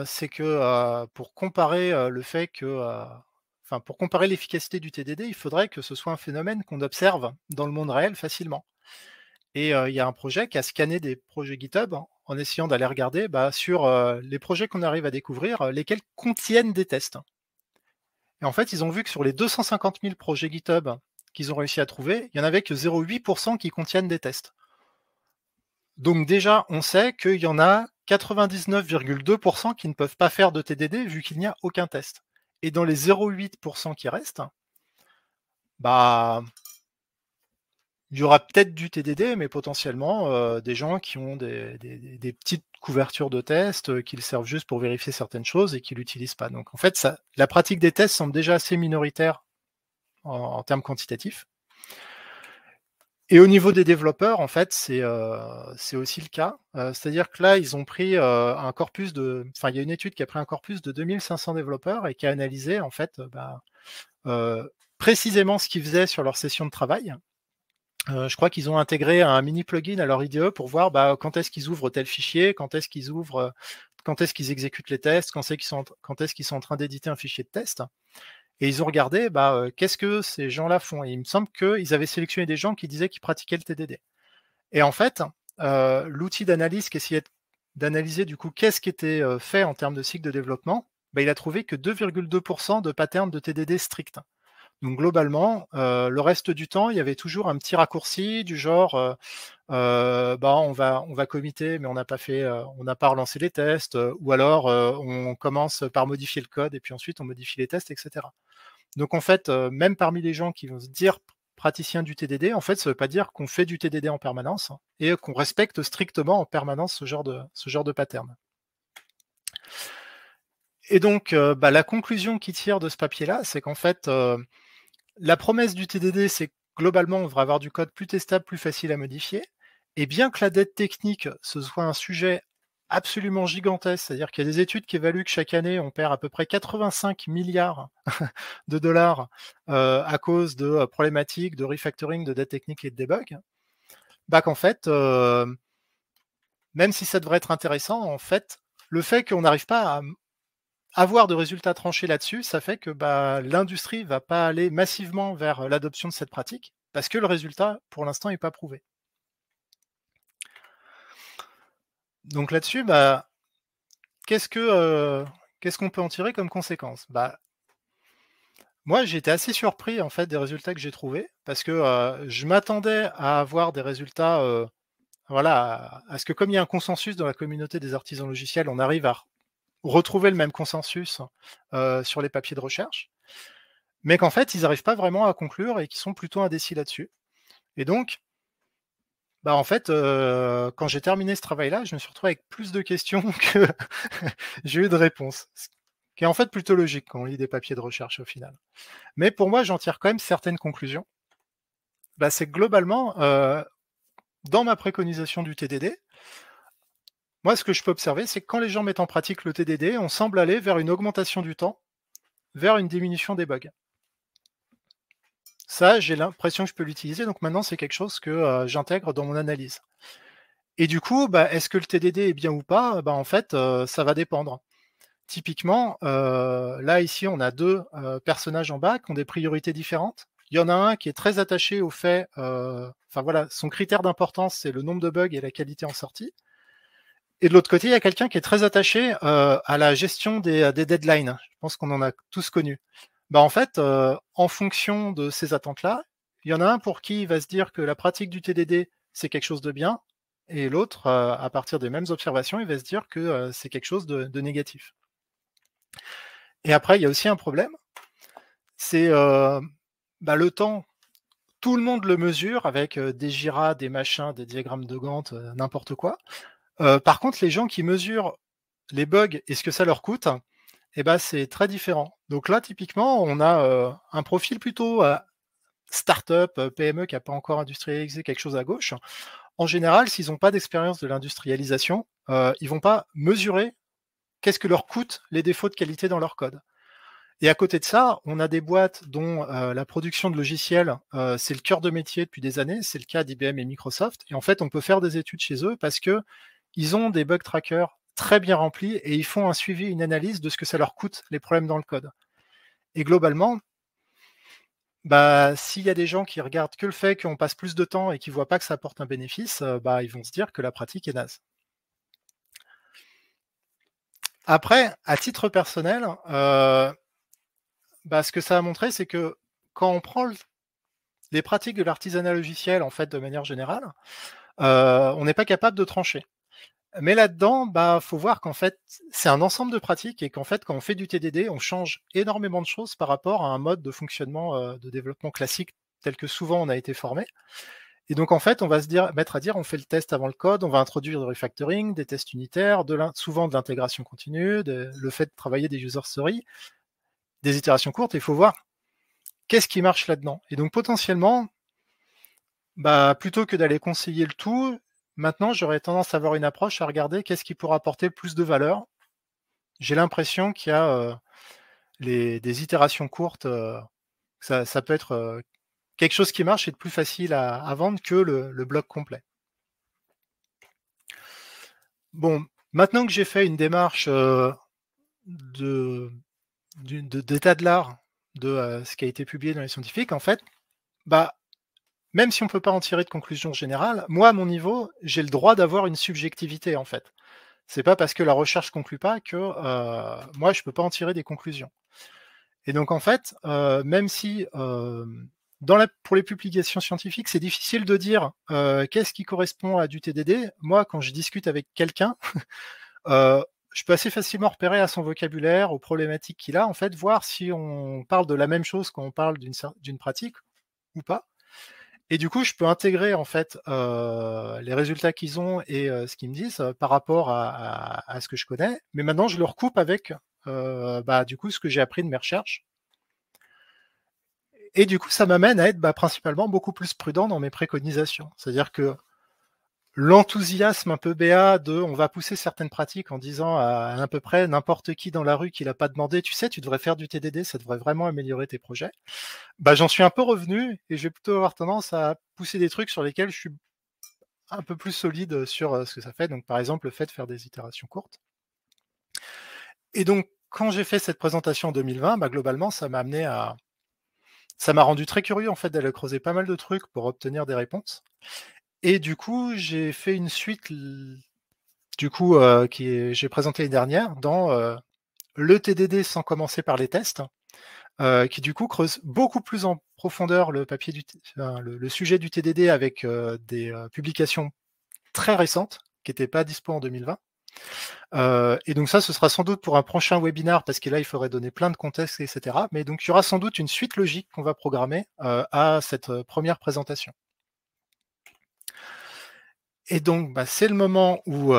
c'est que pour comparer pour comparer l'efficacité du TDD, il faudrait que ce soit un phénomène qu'on observe dans le monde réel facilement. Et il y a un projet qui a scanné des projets GitHub en essayant d'aller regarder sur les projets qu'on arrive à découvrir, lesquels contiennent des tests. Et en fait, ils ont vu que sur les 250 000 projets GitHub qu'ils ont réussi à trouver, il n'y en avait que 0,8% qui contiennent des tests. Donc déjà, on sait qu'il y en a 99,2% qui ne peuvent pas faire de TDD vu qu'il n'y a aucun test. Et dans les 0,8% qui restent, il y aura peut-être du TDD, mais potentiellement des gens qui ont des petites couvertures de tests qui le servent juste pour vérifier certaines choses et qui ne l'utilisent pas. Donc en fait, la pratique des tests semble déjà assez minoritaire en termes quantitatifs. Et au niveau des développeurs, en fait, c'est aussi le cas. C'est-à-dire que là, ils ont pris un corpus il y a une étude qui a pris un corpus de 2500 développeurs et qui a analysé, en fait, précisément ce qu'ils faisaient sur leur session de travail. Je crois qu'ils ont intégré un mini plugin à leur IDE pour voir quand est-ce qu'ils ouvrent tel fichier, quand est-ce qu'ils exécutent les tests, quand est-ce qu'ils sont en train d'éditer un fichier de test. Et ils ont regardé qu'est-ce que ces gens-là font. Et il me semble qu'ils avaient sélectionné des gens qui disaient qu'ils pratiquaient le TDD. Et en fait, l'outil d'analyse qui essayait d'analyser du coup qu'est-ce qui était fait en termes de cycle de développement, il a trouvé que 2,2% de patterns de TDD stricts. Donc globalement, le reste du temps, il y avait toujours un petit raccourci du genre on va committer, mais on n'a pas relancé les tests, ou alors on commence par modifier le code et puis ensuite on modifie les tests, etc. Donc en fait, même parmi les gens qui vont se dire praticiens du TDD, en fait, ça ne veut pas dire qu'on fait du TDD en permanence et qu'on respecte strictement en permanence ce genre de pattern. Et donc, la conclusion qui tire de ce papier-là, c'est qu'en fait, la promesse du TDD, c'est que globalement, on devrait avoir du code plus testable, plus facile à modifier. Et bien que la dette technique, ce soit un sujet absolument gigantesque, c'est-à-dire qu'il y a des études qui évaluent que chaque année, on perd à peu près 85 milliards de dollars à cause de problématiques de refactoring, de dette technique et de debug, qu'en fait, même si ça devrait être intéressant, en fait, le fait qu'on n'arrive pas à avoir de résultats tranchés là-dessus, ça fait que l'industrie ne va pas aller massivement vers l'adoption de cette pratique, parce que le résultat, pour l'instant, n'est pas prouvé. Donc là-dessus, qu'est-ce qu'on peut en tirer comme conséquence ? Moi, j'ai été assez surpris en fait des résultats que j'ai trouvés, parce que je m'attendais à avoir des résultats, à ce que comme il y a un consensus dans la communauté des artisans logiciels, on arrive à retrouver le même consensus sur les papiers de recherche, mais qu'en fait, ils n'arrivent pas vraiment à conclure et qu'ils sont plutôt indécis là-dessus. Et donc, en fait, quand j'ai terminé ce travail-là, je me suis retrouvé avec plus de questions que j'ai eu de réponses, ce qui est en fait plutôt logique quand on lit des papiers de recherche au final. Mais pour moi, j'en tire quand même certaines conclusions. C'est que globalement, dans ma préconisation du TDD, moi, ce que je peux observer, c'est que quand les gens mettent en pratique le TDD, on semble aller vers une augmentation du temps, vers une diminution des bugs. Ça, j'ai l'impression que je peux l'utiliser, donc maintenant, c'est quelque chose que j'intègre dans mon analyse. Et du coup, est-ce que le TDD est bien ou pas ? En fait, ça va dépendre. Typiquement, là, ici, on a deux personnages en bas qui ont des priorités différentes. Il y en a un qui est très attaché au fait, son critère d'importance, c'est le nombre de bugs et la qualité en sortie. Et de l'autre côté, il y a quelqu'un qui est très attaché à la gestion des deadlines. Je pense qu'on en a tous connu. En fait, en fonction de ces attentes-là, Il y en a un pour qui il va se dire que la pratique du TDD, c'est quelque chose de bien, et l'autre, à partir des mêmes observations, il va se dire que c'est quelque chose de négatif. Et après, il y a aussi un problème, c'est le temps. Tout le monde le mesure avec des Jira, des machins, des diagrammes de Gantt, n'importe quoi. Par contre, les gens qui mesurent les bugs et ce que ça leur coûte, eh ben, c'est très différent. Donc là, typiquement, on a un profil plutôt start-up, PME qui n'a pas encore industrialisé quelque chose à gauche. En général, s'ils n'ont pas d'expérience de l'industrialisation, ils vont pas mesurer qu'est-ce que leur coûtent les défauts de qualité dans leur code. Et à côté de ça, on a des boîtes dont la production de logiciels, c'est le cœur de métier depuis des années. C'est le cas d'IBM et Microsoft. Et en fait, on peut faire des études chez eux parce que ils ont des bug trackers très bien remplis et ils font un suivi, une analyse de ce que ça leur coûte, les problèmes dans le code. Et globalement, s'il y a des gens qui regardent que le fait qu'on passe plus de temps et qui voient pas que ça apporte un bénéfice, ils vont se dire que la pratique est naze. Après, à titre personnel, ce que ça a montré, c'est que quand on prend les pratiques de l'artisanat logiciel, en fait, de manière générale, on n'est pas capable de trancher. Mais là-dedans, faut voir qu'en fait, c'est un ensemble de pratiques et qu'en fait, quand on fait du TDD, on change énormément de choses par rapport à un mode de fonctionnement de développement classique tel que souvent on a été formé. Et donc, en fait, on va mettre à dire, on fait le test avant le code, on va introduire du refactoring, des tests unitaires, souvent de l'intégration continue, le fait de travailler des user stories, des itérations courtes. Il faut voir qu'est-ce qui marche là-dedans. Et donc, potentiellement, plutôt que d'aller conseiller le tout, maintenant, j'aurais tendance à avoir une approche à regarder qu'est-ce qui pourra apporter le plus de valeur. J'ai l'impression qu'il y a des itérations courtes, ça peut être quelque chose qui marche et de plus facile à vendre que le bloc complet. Bon, maintenant que j'ai fait une démarche d'état de l'art de ce qui a été publié dans les scientifiques, en fait, même si on ne peut pas en tirer de conclusion générale, moi, à mon niveau, j'ai le droit d'avoir une subjectivité, en fait. C'est pas parce que la recherche conclut pas que moi, je peux pas en tirer des conclusions. Et donc, en fait, même si pour les publications scientifiques, c'est difficile de dire qu'est-ce qui correspond à du TDD. Moi, quand je discute avec quelqu'un, je peux assez facilement repérer à son vocabulaire, aux problématiques qu'il a, en fait, voir si on parle de la même chose quand on parle d'une pratique ou pas. Et du coup, je peux intégrer en fait les résultats qu'ils ont et ce qu'ils me disent par rapport à ce que je connais. Mais maintenant, je le recoupe avec du coup ce que j'ai appris de mes recherches. Et du coup, ça m'amène à être principalement beaucoup plus prudent dans mes préconisations. C'est-à-dire que l'enthousiasme un peu béat de on va pousser certaines pratiques en disant à peu près n'importe qui dans la rue qui l'a pas demandé, tu sais, tu devrais faire du TDD, ça devrait vraiment améliorer tes projets. J'en suis un peu revenu et je vais plutôt avoir tendance à pousser des trucs sur lesquels je suis un peu plus solide sur ce que ça fait. Donc, par exemple, le fait de faire des itérations courtes. Et donc, quand j'ai fait cette présentation en 2020, globalement, ça m'a rendu très curieux en fait d'aller creuser pas mal de trucs pour obtenir des réponses. Et du coup, j'ai fait une suite, j'ai présenté l'année dernière dans le TDD sans commencer par les tests, qui du coup creuse beaucoup plus en profondeur le sujet du TDD avec des publications très récentes qui n'étaient pas dispo en 2020. Et donc ça, ce sera sans doute pour un prochain webinaire parce que là, il faudrait donner plein de contexte, etc. Mais donc, il y aura sans doute une suite logique qu'on va programmer à cette première présentation. Et donc, c'est le moment où,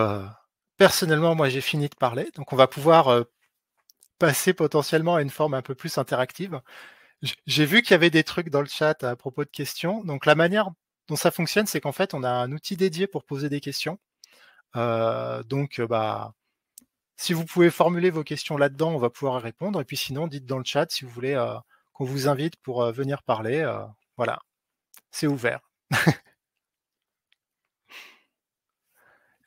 personnellement, moi, j'ai fini de parler. Donc, on va pouvoir passer potentiellement à une forme un peu plus interactive. J'ai vu qu'il y avait des trucs dans le chat à propos de questions. Donc, la manière dont ça fonctionne, c'est qu'en fait, on a un outil dédié pour poser des questions. Si vous pouvez formuler vos questions là-dedans, on va pouvoir y répondre. Et puis sinon, dites dans le chat si vous voulez qu'on vous invite pour venir parler. Voilà, c'est ouvert.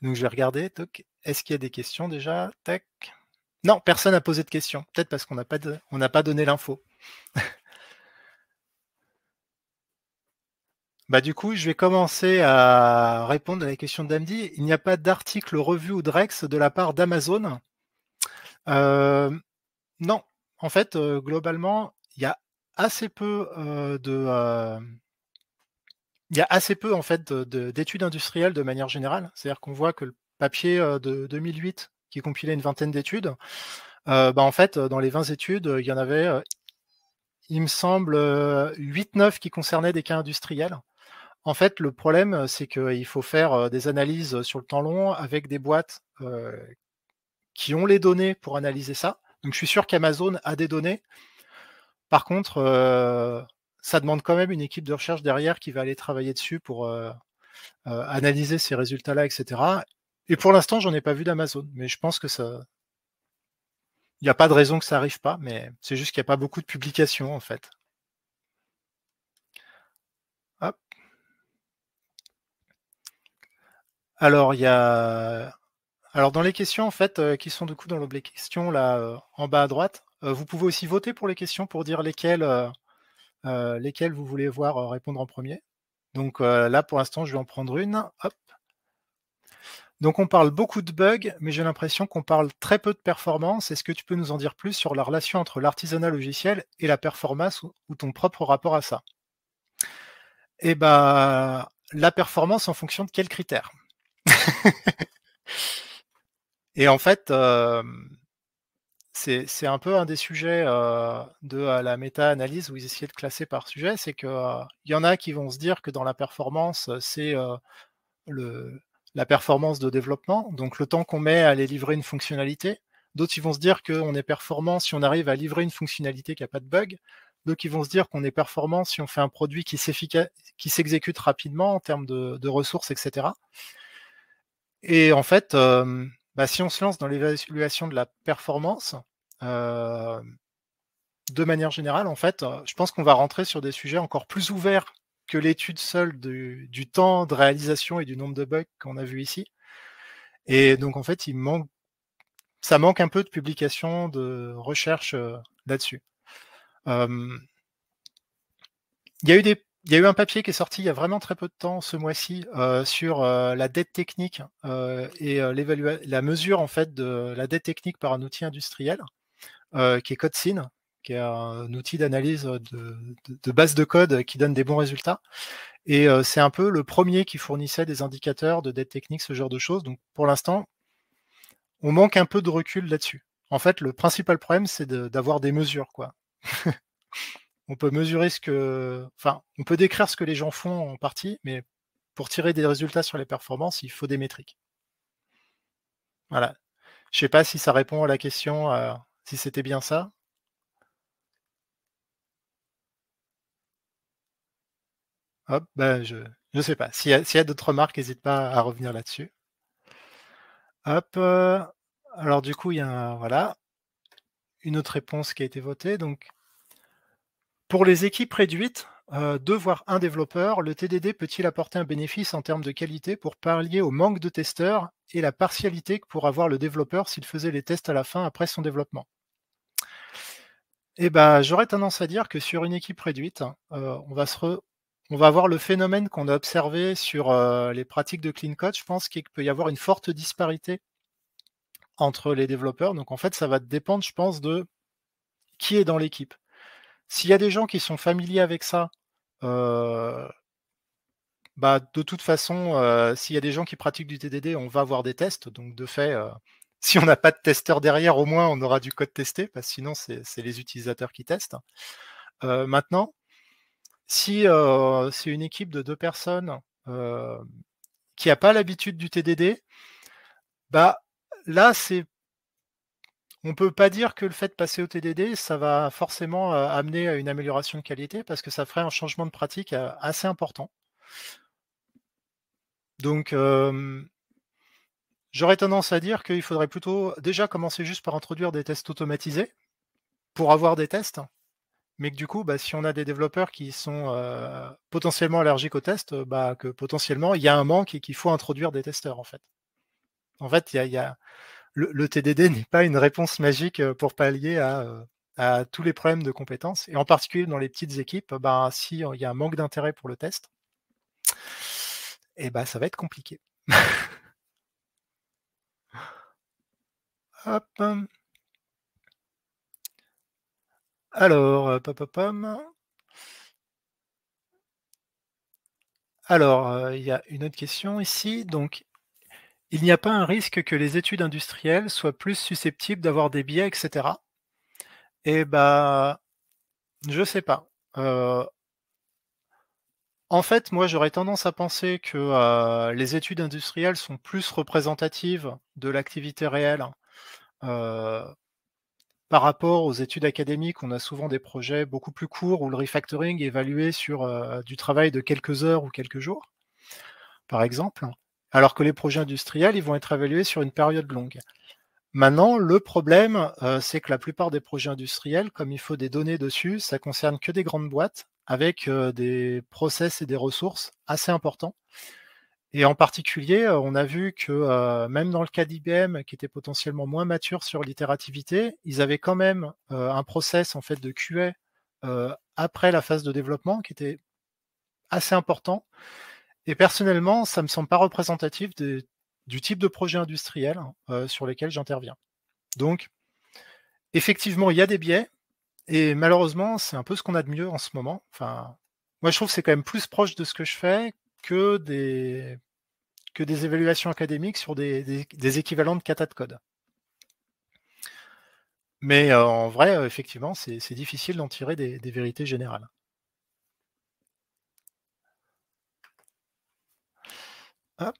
Donc je vais regarder. Est-ce qu'il y a des questions déjà? Tac. Non, personne n'a posé de questions. Peut-être parce qu'on n'a pas donné l'info. Du coup, je vais commencer à répondre à la question d'Amdi. Il n'y a pas d'article revu ou de Rex de la part d'Amazon. Non, en fait, globalement, il y a assez peu Il y a assez peu en fait d'études industrielles de manière générale. C'est-à-dire qu'on voit que le papier, de 2008 qui compilait une vingtaine d'études, bah, en fait, dans les 20 études, il y en avait, il me semble, 8-9 qui concernaient des cas industriels. En fait, le problème, c'est qu'il faut faire, des analyses, sur le temps long avec des boîtes, qui ont les données pour analyser ça. Donc je suis sûr qu'Amazon a des données. Par contre, ça demande quand même une équipe de recherche derrière qui va aller travailler dessus pour, analyser ces résultats-là et cetera. Et pour l'instant, j'en ai pas vu d'Amazon, mais je pense que ça il y a pas de raison que ça arrive pas, mais c'est juste qu'il y a pas beaucoup de publications, en fait. Hop. Alors il y a alors dans les questions, en fait, qui sont du coup dans l'onglet questions là, en bas à droite, vous pouvez aussi voter pour les questions pour dire lesquelles vous voulez voir, répondre en premier. Donc, là pour l'instant, je vais en prendre une. Hop. Donc on parle beaucoup de bugs, mais j'ai l'impression qu'on parle très peu de performance. Est-ce que tu peux nous en dire plus sur la relation entre l'artisanat logiciel et la performance ou ton propre rapport à ça? Eh bah, la performance en fonction de quels critères? Et en fait, c'est un peu un des sujets, de, la méta-analyse où ils essayaient de classer par sujet. C'est que, il y en a qui vont se dire que dans la performance, c'est, le la performance de développement, donc le temps qu'on met à aller livrer une fonctionnalité. D'autres, ils vont se dire qu'on est performant si on arrive à livrer une fonctionnalité qui a pas de bug. D'autres, ils vont se dire qu'on est performant si on fait un produit qui s'exécute rapidement en termes de ressources et cetera. Et en fait, bah, si on se lance dans l'évaluation de la performance, heu, de manière générale, en fait, je pense qu'on va rentrer sur des sujets encore plus ouverts que l'étude seule du temps de réalisation et du nombre de bugs qu'on a vu ici. Et donc en fait, ça manque un peu de publications, de recherches, là-dessus. Hem, il y a eu un papier qui est sorti il y a vraiment très peu de temps ce mois-ci, sur, la dette technique, et la mesure en fait de la dette technique par un outil industriel, qui est CodeSyn, qui est un outil d'analyse, de base de code qui donne des bons résultats. Et c'est un peu le premier qui fournissait des indicateurs de dette technique, ce genre de choses. Donc pour l'instant, on manque un peu de recul là-dessus. En fait, le principal problème, c'est d'avoir des mesures, quoi. On peut mesurer on peut décrire ce que les gens font en partie, mais pour tirer des résultats sur les performances, il faut des métriques. Voilà. Je sais pas si ça répond à la question, si c'était bien ça? Hop, bah, je sais pas. S'il y a d'autres remarques, n'hésite pas à revenir là-dessus. Hop, alors du coup, il y a voilà, une autre réponse qui a été votée. Donc pour les équipes réduites, 2 voire 1 développeur, le TDD peut-il apporter un bénéfice en termes de qualité pour pallier au manque de testeurs et la partialité que pourrait avoir le développeur s'il faisait les tests à la fin après son développement? Eh ben, j'aurais tendance à dire que sur une équipe réduite, on va avoir le phénomène qu'on a observé sur, les pratiques de clean code. Je pense qu'il peut y avoir une forte disparité entre les développeurs. Donc en fait, ça va dépendre, je pense, de qui est dans l'équipe. S'il y a des gens qui sont familiers avec ça, heu bah, de toute façon, s'il y a des gens qui pratiquent du TDD, on va avoir des tests. Donc de fait, si on n'a pas de testeur derrière, au moins on aura du code testé, parce que sinon c'est les utilisateurs qui testent. Maintenant, si, c'est une équipe de 2 personnes, qui a pas l'habitude du TDD, bah, là, on peut pas dire que le fait de passer au TDD, ça va forcément, amener à une amélioration de qualité parce que ça ferait un changement de pratique, assez important. Donc, j'aurais tendance à dire qu'il faudrait plutôt déjà commencer juste par introduire des tests automatisés pour avoir des tests, mais que du coup, bah, si on a des développeurs qui sont, potentiellement allergiques aux tests, bah, que potentiellement il y a un manque et qu'il faut introduire des testeurs, en fait. En fait, il y a le TDD n'est pas une réponse magique, pour pallier à tous les problèmes de compétences et en particulier dans les petites équipes, ben, si, il y a un manque d'intérêt pour le test et bah, ça va être compliqué. Hop, alors, pom. Alors, il y a une autre question ici. Donc, il n'y a pas un risque que les études industrielles soient plus susceptibles d'avoir des biais, et cetera? Et bah, je sais pas. En fait, moi, j'aurais tendance à penser que, les études industrielles sont plus représentatives de l'activité réelle, heu, par rapport aux études académiques. On a souvent des projets beaucoup plus courts où le refactoring est évalué sur, du travail de quelques heures ou quelques jours, par exemple, alors que les projets industriels, ils vont être évalués sur une période longue. Maintenant, le problème, c'est que la plupart des projets industriels, comme il faut des données dessus, ça concerne que des grandes boîtes avec, des process et des ressources assez importants. Et en particulier, on a vu que, même dans le cas d'IBM qui était potentiellement moins mature sur l'itérativité, ils avaient quand même, un process en fait de QA, après la phase de développement qui était assez important. Et personnellement, ça me semble pas représentatif du type de projet industriel, sur lesquels j'interviens. Donc effectivement, il y a des biais et malheureusement, c'est un peu ce qu'on a de mieux en ce moment. Enfin, moi je trouve que c'est quand même plus proche de ce que je fais que des évaluations académiques sur des équivalents de cata de code. Mais, en vrai, effectivement, c'est difficile d'en tirer des vérités générales. Hop.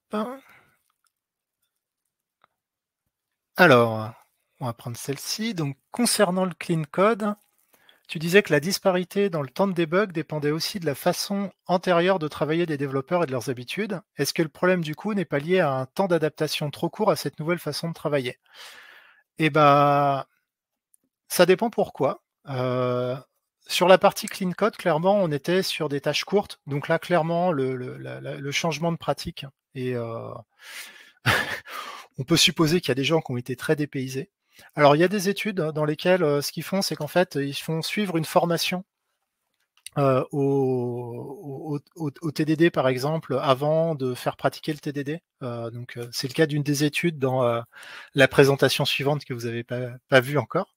Alors, on va prendre celle-ci. Donc concernant le clean code, tu disais que la disparité dans le temps de debug dépendait aussi de la façon antérieure de travailler des développeurs et de leurs habitudes. Est-ce que le problème, du coup, n'est pas lié à un temps d'adaptation trop court à cette nouvelle façon de travailler? Eh bah, ça dépend pourquoi. Sur la partie clean code, clairement, on était sur des tâches courtes. Donc là, clairement, le changement de pratique et on peut supposer qu'il y a des gens qui ont été très dépaysés. Alors, il y a des études dans lesquelles, ce qu'ils font, c'est qu'en fait, ils font suivre une formation, au TDD, par exemple, avant de faire pratiquer le TDD. Donc, c'est le cas d'une des études dans, la présentation suivante que vous avez pas vue encore.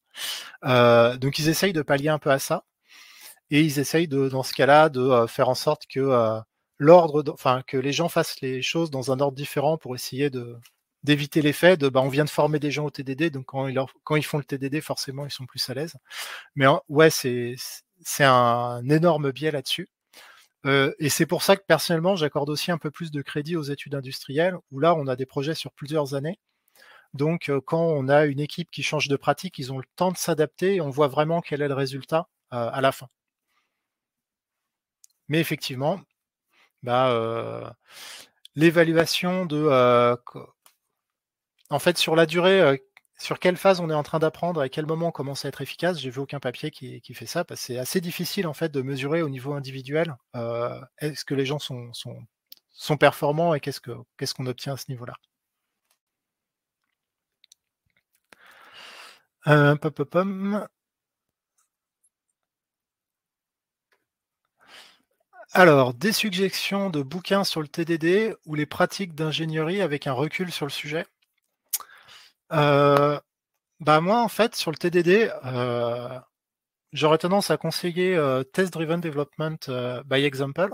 Donc ils essayent de pallier un peu à ça et ils essayent de dans ce cas-là, de, faire en sorte que, que les gens fassent les choses dans un ordre différent pour essayer d'éviter l'effet de, bah, on vient de former des gens au TDD, donc quand ils font le TDD, forcément, ils sont plus à l'aise. Mais ouais, c'est un énorme biais là-dessus, et c'est pour ça que personnellement, j'accorde aussi un peu plus de crédit aux études industrielles où là, on a des projets sur plusieurs années. Donc, quand on a une équipe qui change de pratique, ils ont le temps de s'adapter et on voit vraiment quel est le résultat, à la fin. Mais effectivement, bah, l'évaluation de, co en fait, sur la durée, sur quelle phase on est en train d'apprendre, à quel moment on commence à être efficace, j'ai vu aucun papier qui fait ça, parce que c'est assez difficile, en fait, de mesurer au niveau individuel, est-ce que les gens sont performants et qu'est-ce qu'on obtient à ce niveau-là? Pom pom pom. Alors, des suggestions de bouquins sur le TDD ou les pratiques d'ingénierie avec un recul sur le sujet? Heu, Bah, moi, en fait, sur le TDD, j'aurais tendance à conseiller, Test Driven Development, by Example,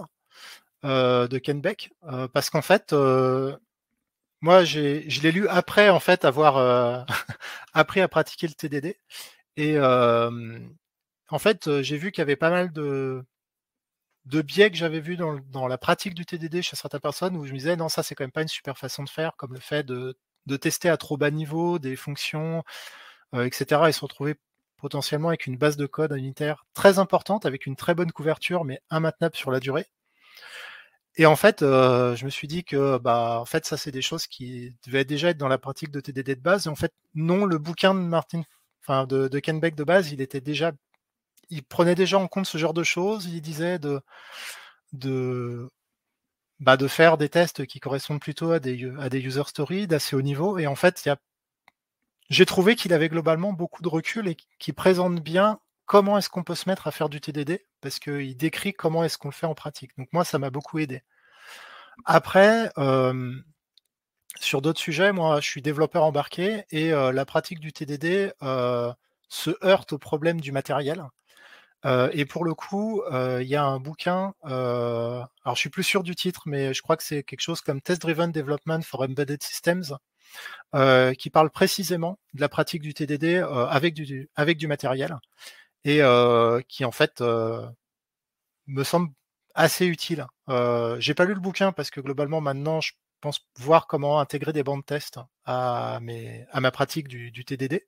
de Ken Beck, parce qu'en fait, moi, je l'ai lu après, en fait, avoir, appris à pratiquer le TDD et en fait, j'ai vu qu'il y avait pas mal de biais que j'avais vus dans la pratique du TDD chez certaines personnes où je me disais: «Non, ça, c'est quand même pas une super façon de faire», comme le fait de tester à trop bas niveau des fonctions, et cetera et se retrouver potentiellement avec une base de code unitaire très importante, avec une très bonne couverture, mais immaintenable sur la durée. Et en fait, je me suis dit que, bah, en fait, ça, c'est des choses qui devaient déjà être dans la pratique de TDD de base et en fait, non, le bouquin de de Ken Beck de base, il prenait déjà en compte ce genre de choses. Il disait de de faire des tests qui correspondent plutôt à des user stories d'assez haut niveau et en fait, j'ai trouvé qu'il avait globalement beaucoup de recul et qui présente bien comment est-ce qu'on peut se mettre à faire du TDD, parce qu'il décrit comment est-ce qu'on le fait en pratique. Donc moi, ça m'a beaucoup aidé. Après, sur d'autres sujets, moi, je suis développeur embarqué et la pratique du TDD, se heurte au problème du matériel. Et pour le coup, il y a un bouquin, alors je suis plus sûr du titre, mais je crois que c'est quelque chose comme Test Driven Development for Embedded Systems, qui parle précisément de la pratique du TDD, avec du matériel et qui en fait, me semble assez utile. J'ai pas lu le bouquin parce que globalement maintenant je pense voir comment intégrer des bancs de test à ma pratique du TDD.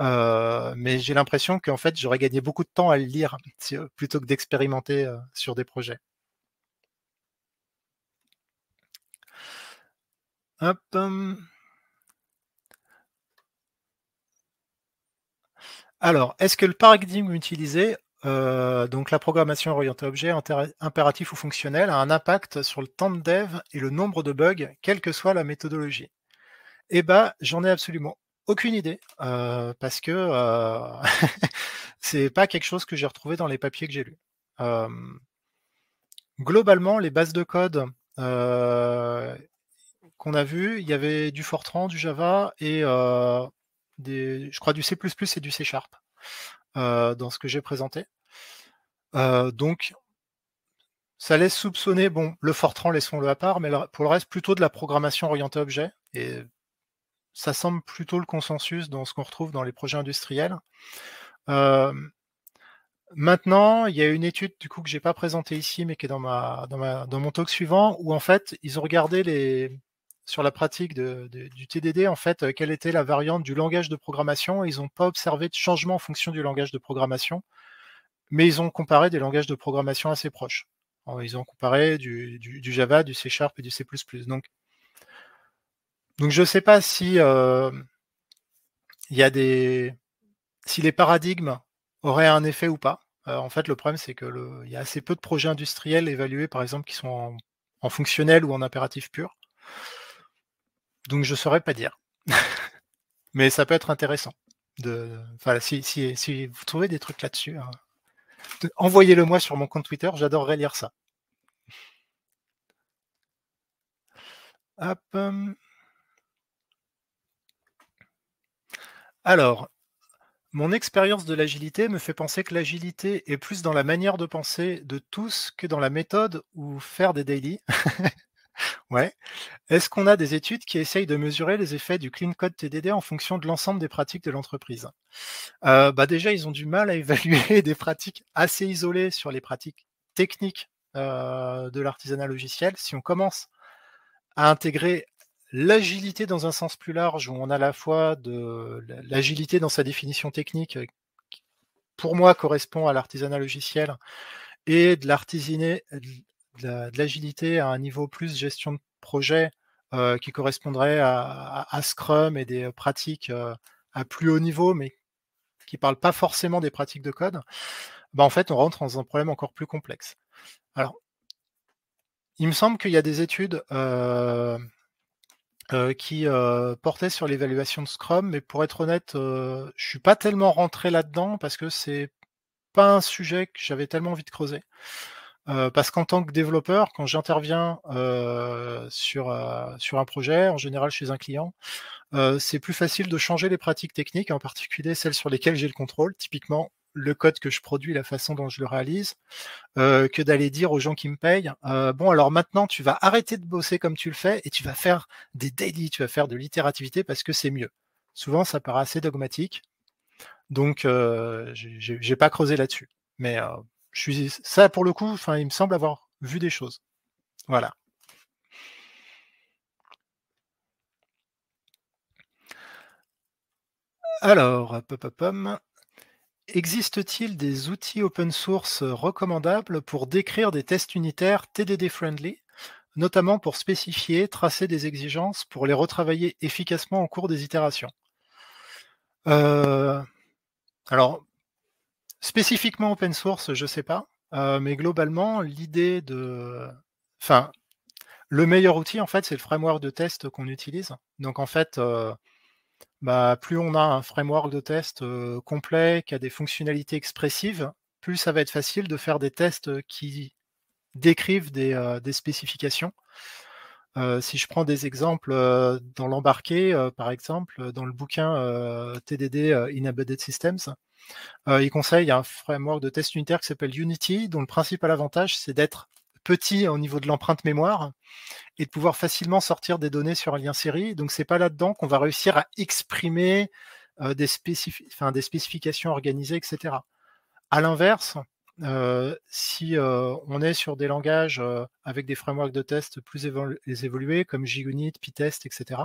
Mais j'ai l'impression qu'en fait, j'aurais gagné beaucoup de temps à le lire plutôt que d'expérimenter, sur des projets. Hop, alors, est-ce que le paradigme utilisé, donc la programmation orientée objet, impératif ou fonctionnel, a un impact sur le temps de dev et le nombre de bugs, quelle que soit la méthodologie? Eh ben, j'en ai absolument aucune idée, parce que, c'est pas quelque chose que j'ai retrouvé dans les papiers que j'ai lus. Globalement, les bases de code, heu, qu'on a vues, il y avait du Fortran, du Java et je crois du C++ et du C#, dans ce que j'ai présenté. Donc ça laisse soupçonner, bon, le Fortran, laissons-le à part, mais pour le reste, plutôt de la programmation orientée objet et ça semble plutôt le consensus dans ce qu'on retrouve dans les projets industriels. Hem, Maintenant, il y a une étude du coup que j'ai pas présentée ici, mais qui est dans mon talk suivant, où en fait, ils ont regardé sur la pratique du TDD, en fait, quelle était la variante du langage de programmation. Ils n'ont pas observé de changement en fonction du langage de programmation, mais ils ont comparé des langages de programmation assez proches. Alors, ils ont comparé du Java, du C# et du C++. Donc je ne sais pas si il y a si les paradigmes auraient un effet ou pas. En fait, le problème, c'est il y a assez peu de projets industriels évalués, par exemple, qui sont en fonctionnel ou en impératif pur. Donc je ne saurais pas dire. Mais ça peut être intéressant. Enfin, si vous trouvez des trucs là-dessus, hein, envoyez-le moi sur mon compte Twitter, j'adorerais lire ça. Hop, alors, mon expérience de l'agilité me fait penser que l'agilité est plus dans la manière de penser de tous que dans la méthode ou faire des daily. Ouais. Est-ce qu'on a des études qui essayent de mesurer les effets du clean code TDD en fonction de l'ensemble des pratiques de l'entreprise? Bah, déjà, ils ont du mal à évaluer des pratiques assez isolées sur les pratiques techniques, de l'artisanat logiciel. Si on commence à intégrer l'agilité dans un sens plus large, où on a à la fois de l'agilité dans sa définition technique, qui pour moi correspond à l'artisanat logiciel, et de l'agilité à un niveau plus gestion de projet, qui correspondrait à Scrum et des pratiques, à plus haut niveau, mais qui ne parlent pas forcément des pratiques de code, bah, en fait, on rentre dans un problème encore plus complexe. Alors, il me semble qu'il y a des études, qui, portaient sur l'évaluation de Scrum, mais pour être honnête, je suis pas tellement rentré là-dedans parce que c'est pas un sujet que j'avais tellement envie de creuser. Parce qu'en tant que développeur, quand j'interviens, sur un projet, en général chez un client, c'est plus facile de changer les pratiques techniques, en particulier celles sur lesquelles j'ai le contrôle, typiquement le code que je produis, la façon dont je le réalise, que d'aller dire aux gens qui me payent: «Bon alors maintenant tu vas arrêter de bosser comme tu le fais et tu vas faire des daily, tu vas faire de l'itérativité parce que c'est mieux». Souvent ça paraît assez dogmatique, donc j'ai pas creusé là-dessus. Mais je suis ça pour le coup, enfin il me semble avoir vu des choses. Voilà. Alors, existe-t-il des outils open source recommandables pour décrire des tests unitaires TDD friendly, notamment pour spécifier, tracer des exigences pour les retravailler efficacement au cours des itérations? Heu, alors spécifiquement open source, je sais pas, mais globalement l'idée enfin, le meilleur outil en fait, c'est le framework de test qu'on utilise. Donc en fait, bah, plus on a un framework de test, complet, qui a des fonctionnalités expressives, plus ça va être facile de faire des tests, qui décrivent des spécifications. Si je prends des exemples, dans l'embarqué, par exemple, dans le bouquin, TDD, in Embedded Systems, Il conseille un framework de test unitaire qui s'appelle Unity, dont le principal avantage, c'est d'être petit au niveau de l'empreinte mémoire et de pouvoir facilement sortir des données sur un lien série. Donc, c'est pas là-dedans qu'on va réussir à exprimer des spécifications organisées, etc. À l'inverse, si on est sur des langages avec des frameworks de test plus évolués comme JUnit, Pytest, etc.,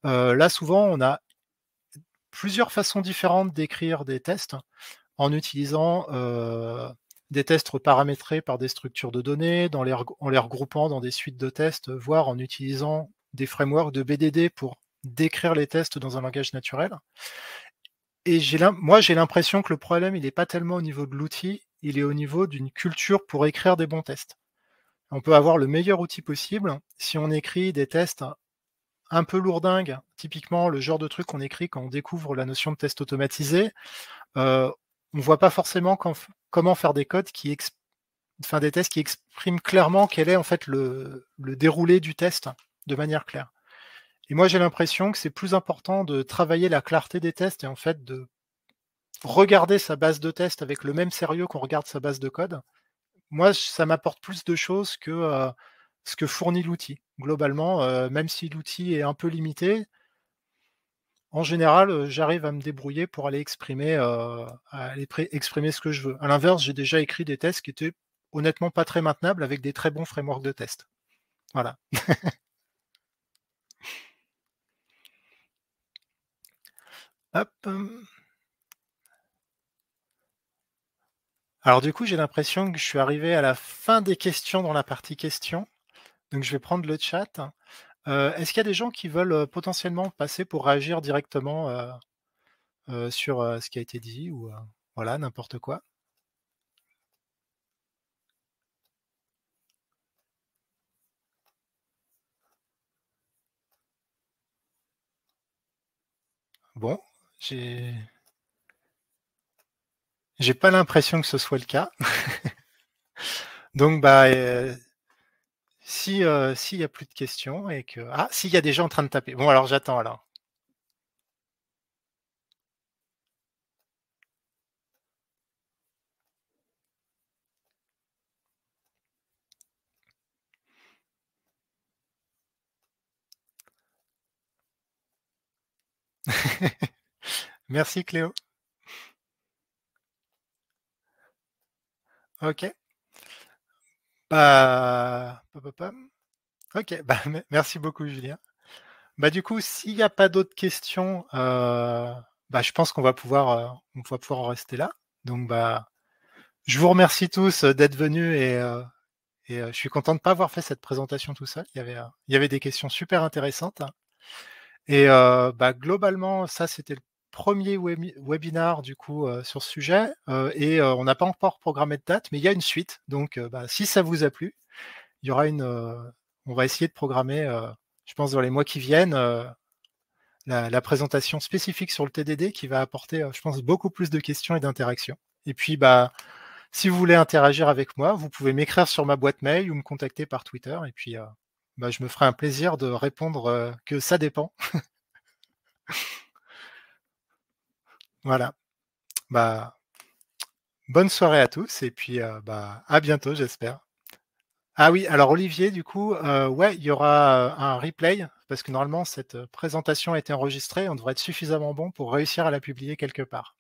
là, souvent, on a plusieurs façons différentes d'écrire des tests en utilisant des tests paramétrés par des structures de données, en les regroupant dans des suites de tests, voire en utilisant des frameworks de BDD pour décrire les tests dans un langage naturel. Et moi, j'ai l'impression que le problème, il n'est pas tellement au niveau de l'outil, il est au niveau d'une culture pour écrire des bons tests. On peut avoir le meilleur outil possible. Si on écrit des tests un peu lourdingues, typiquement le genre de truc qu'on écrit quand on découvre la notion de test automatisé, on ne voit pas forcément comment faire des codes des tests qui expriment clairement quel est en fait le déroulé du test de manière claire. Et moi, j'ai l'impression que c'est plus important de travailler la clarté des tests et en fait de regarder sa base de test avec le même sérieux qu'on regarde sa base de code. Moi, ça m'apporte plus de choses que ce que fournit l'outil. Globalement, même si l'outil est un peu limité, en général, j'arrive à me débrouiller pour aller exprimer ce que je veux. À l'inverse, j'ai déjà écrit des tests qui étaient honnêtement pas très maintenables avec des très bons frameworks de test. Voilà. Hop. Alors du coup, j'ai l'impression que je suis arrivé à la fin des questions dans la partie questions. Donc je vais prendre le chat. Est-ce qu'il y a des gens qui veulent, potentiellement passer pour réagir directement, sur, ce qui a été dit ou, voilà, n'importe quoi? Bon, j'ai j'ai pas l'impression que ce soit le cas. Donc bah, s'il y a plus de questions et que s'il y a des gens en train de taper. Bon alors j'attends alors. Merci Cléo. OK. Bah, OK, bah, merci beaucoup Julien. Bah, du coup, s'il y a pas d'autres questions, bah, je pense qu'on va pouvoir en rester là. Donc bah, je vous remercie tous, d'être venus et je suis content de pas avoir fait cette présentation tout seul. Il y avait des questions super intéressantes et bah, globalement, ça, c'était le premier webinar du coup, sur ce sujet, et on n'a pas encore programmé de date, mais il y a une suite. Donc bah, si ça vous a plu, il y aura on va essayer de programmer, je pense dans les mois qui viennent, la présentation spécifique sur le TDD qui va apporter, je pense, beaucoup plus de questions et d'interactions. Et puis, bah, si vous voulez interagir avec moi, vous pouvez m'écrire sur ma boîte mail ou me contacter par Twitter. Et puis, bah, je me ferai un plaisir de répondre que ça dépend. Voilà. Bah, bonne soirée à tous et puis bah, à bientôt, j'espère. Ah oui, alors Olivier, du coup, ouais, il y aura un replay parce que normalement, cette présentation a été enregistrée. On devrait être suffisamment bon pour réussir à la publier quelque part.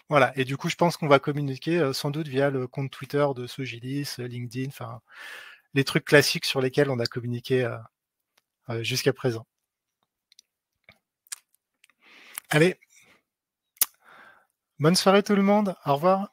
Voilà, et du coup, je pense qu'on va communiquer sans doute via le compte Twitter de Sogilis, LinkedIn, enfin, les trucs classiques sur lesquels on a communiqué jusqu'à présent. Allez, bonne soirée tout le monde, au revoir.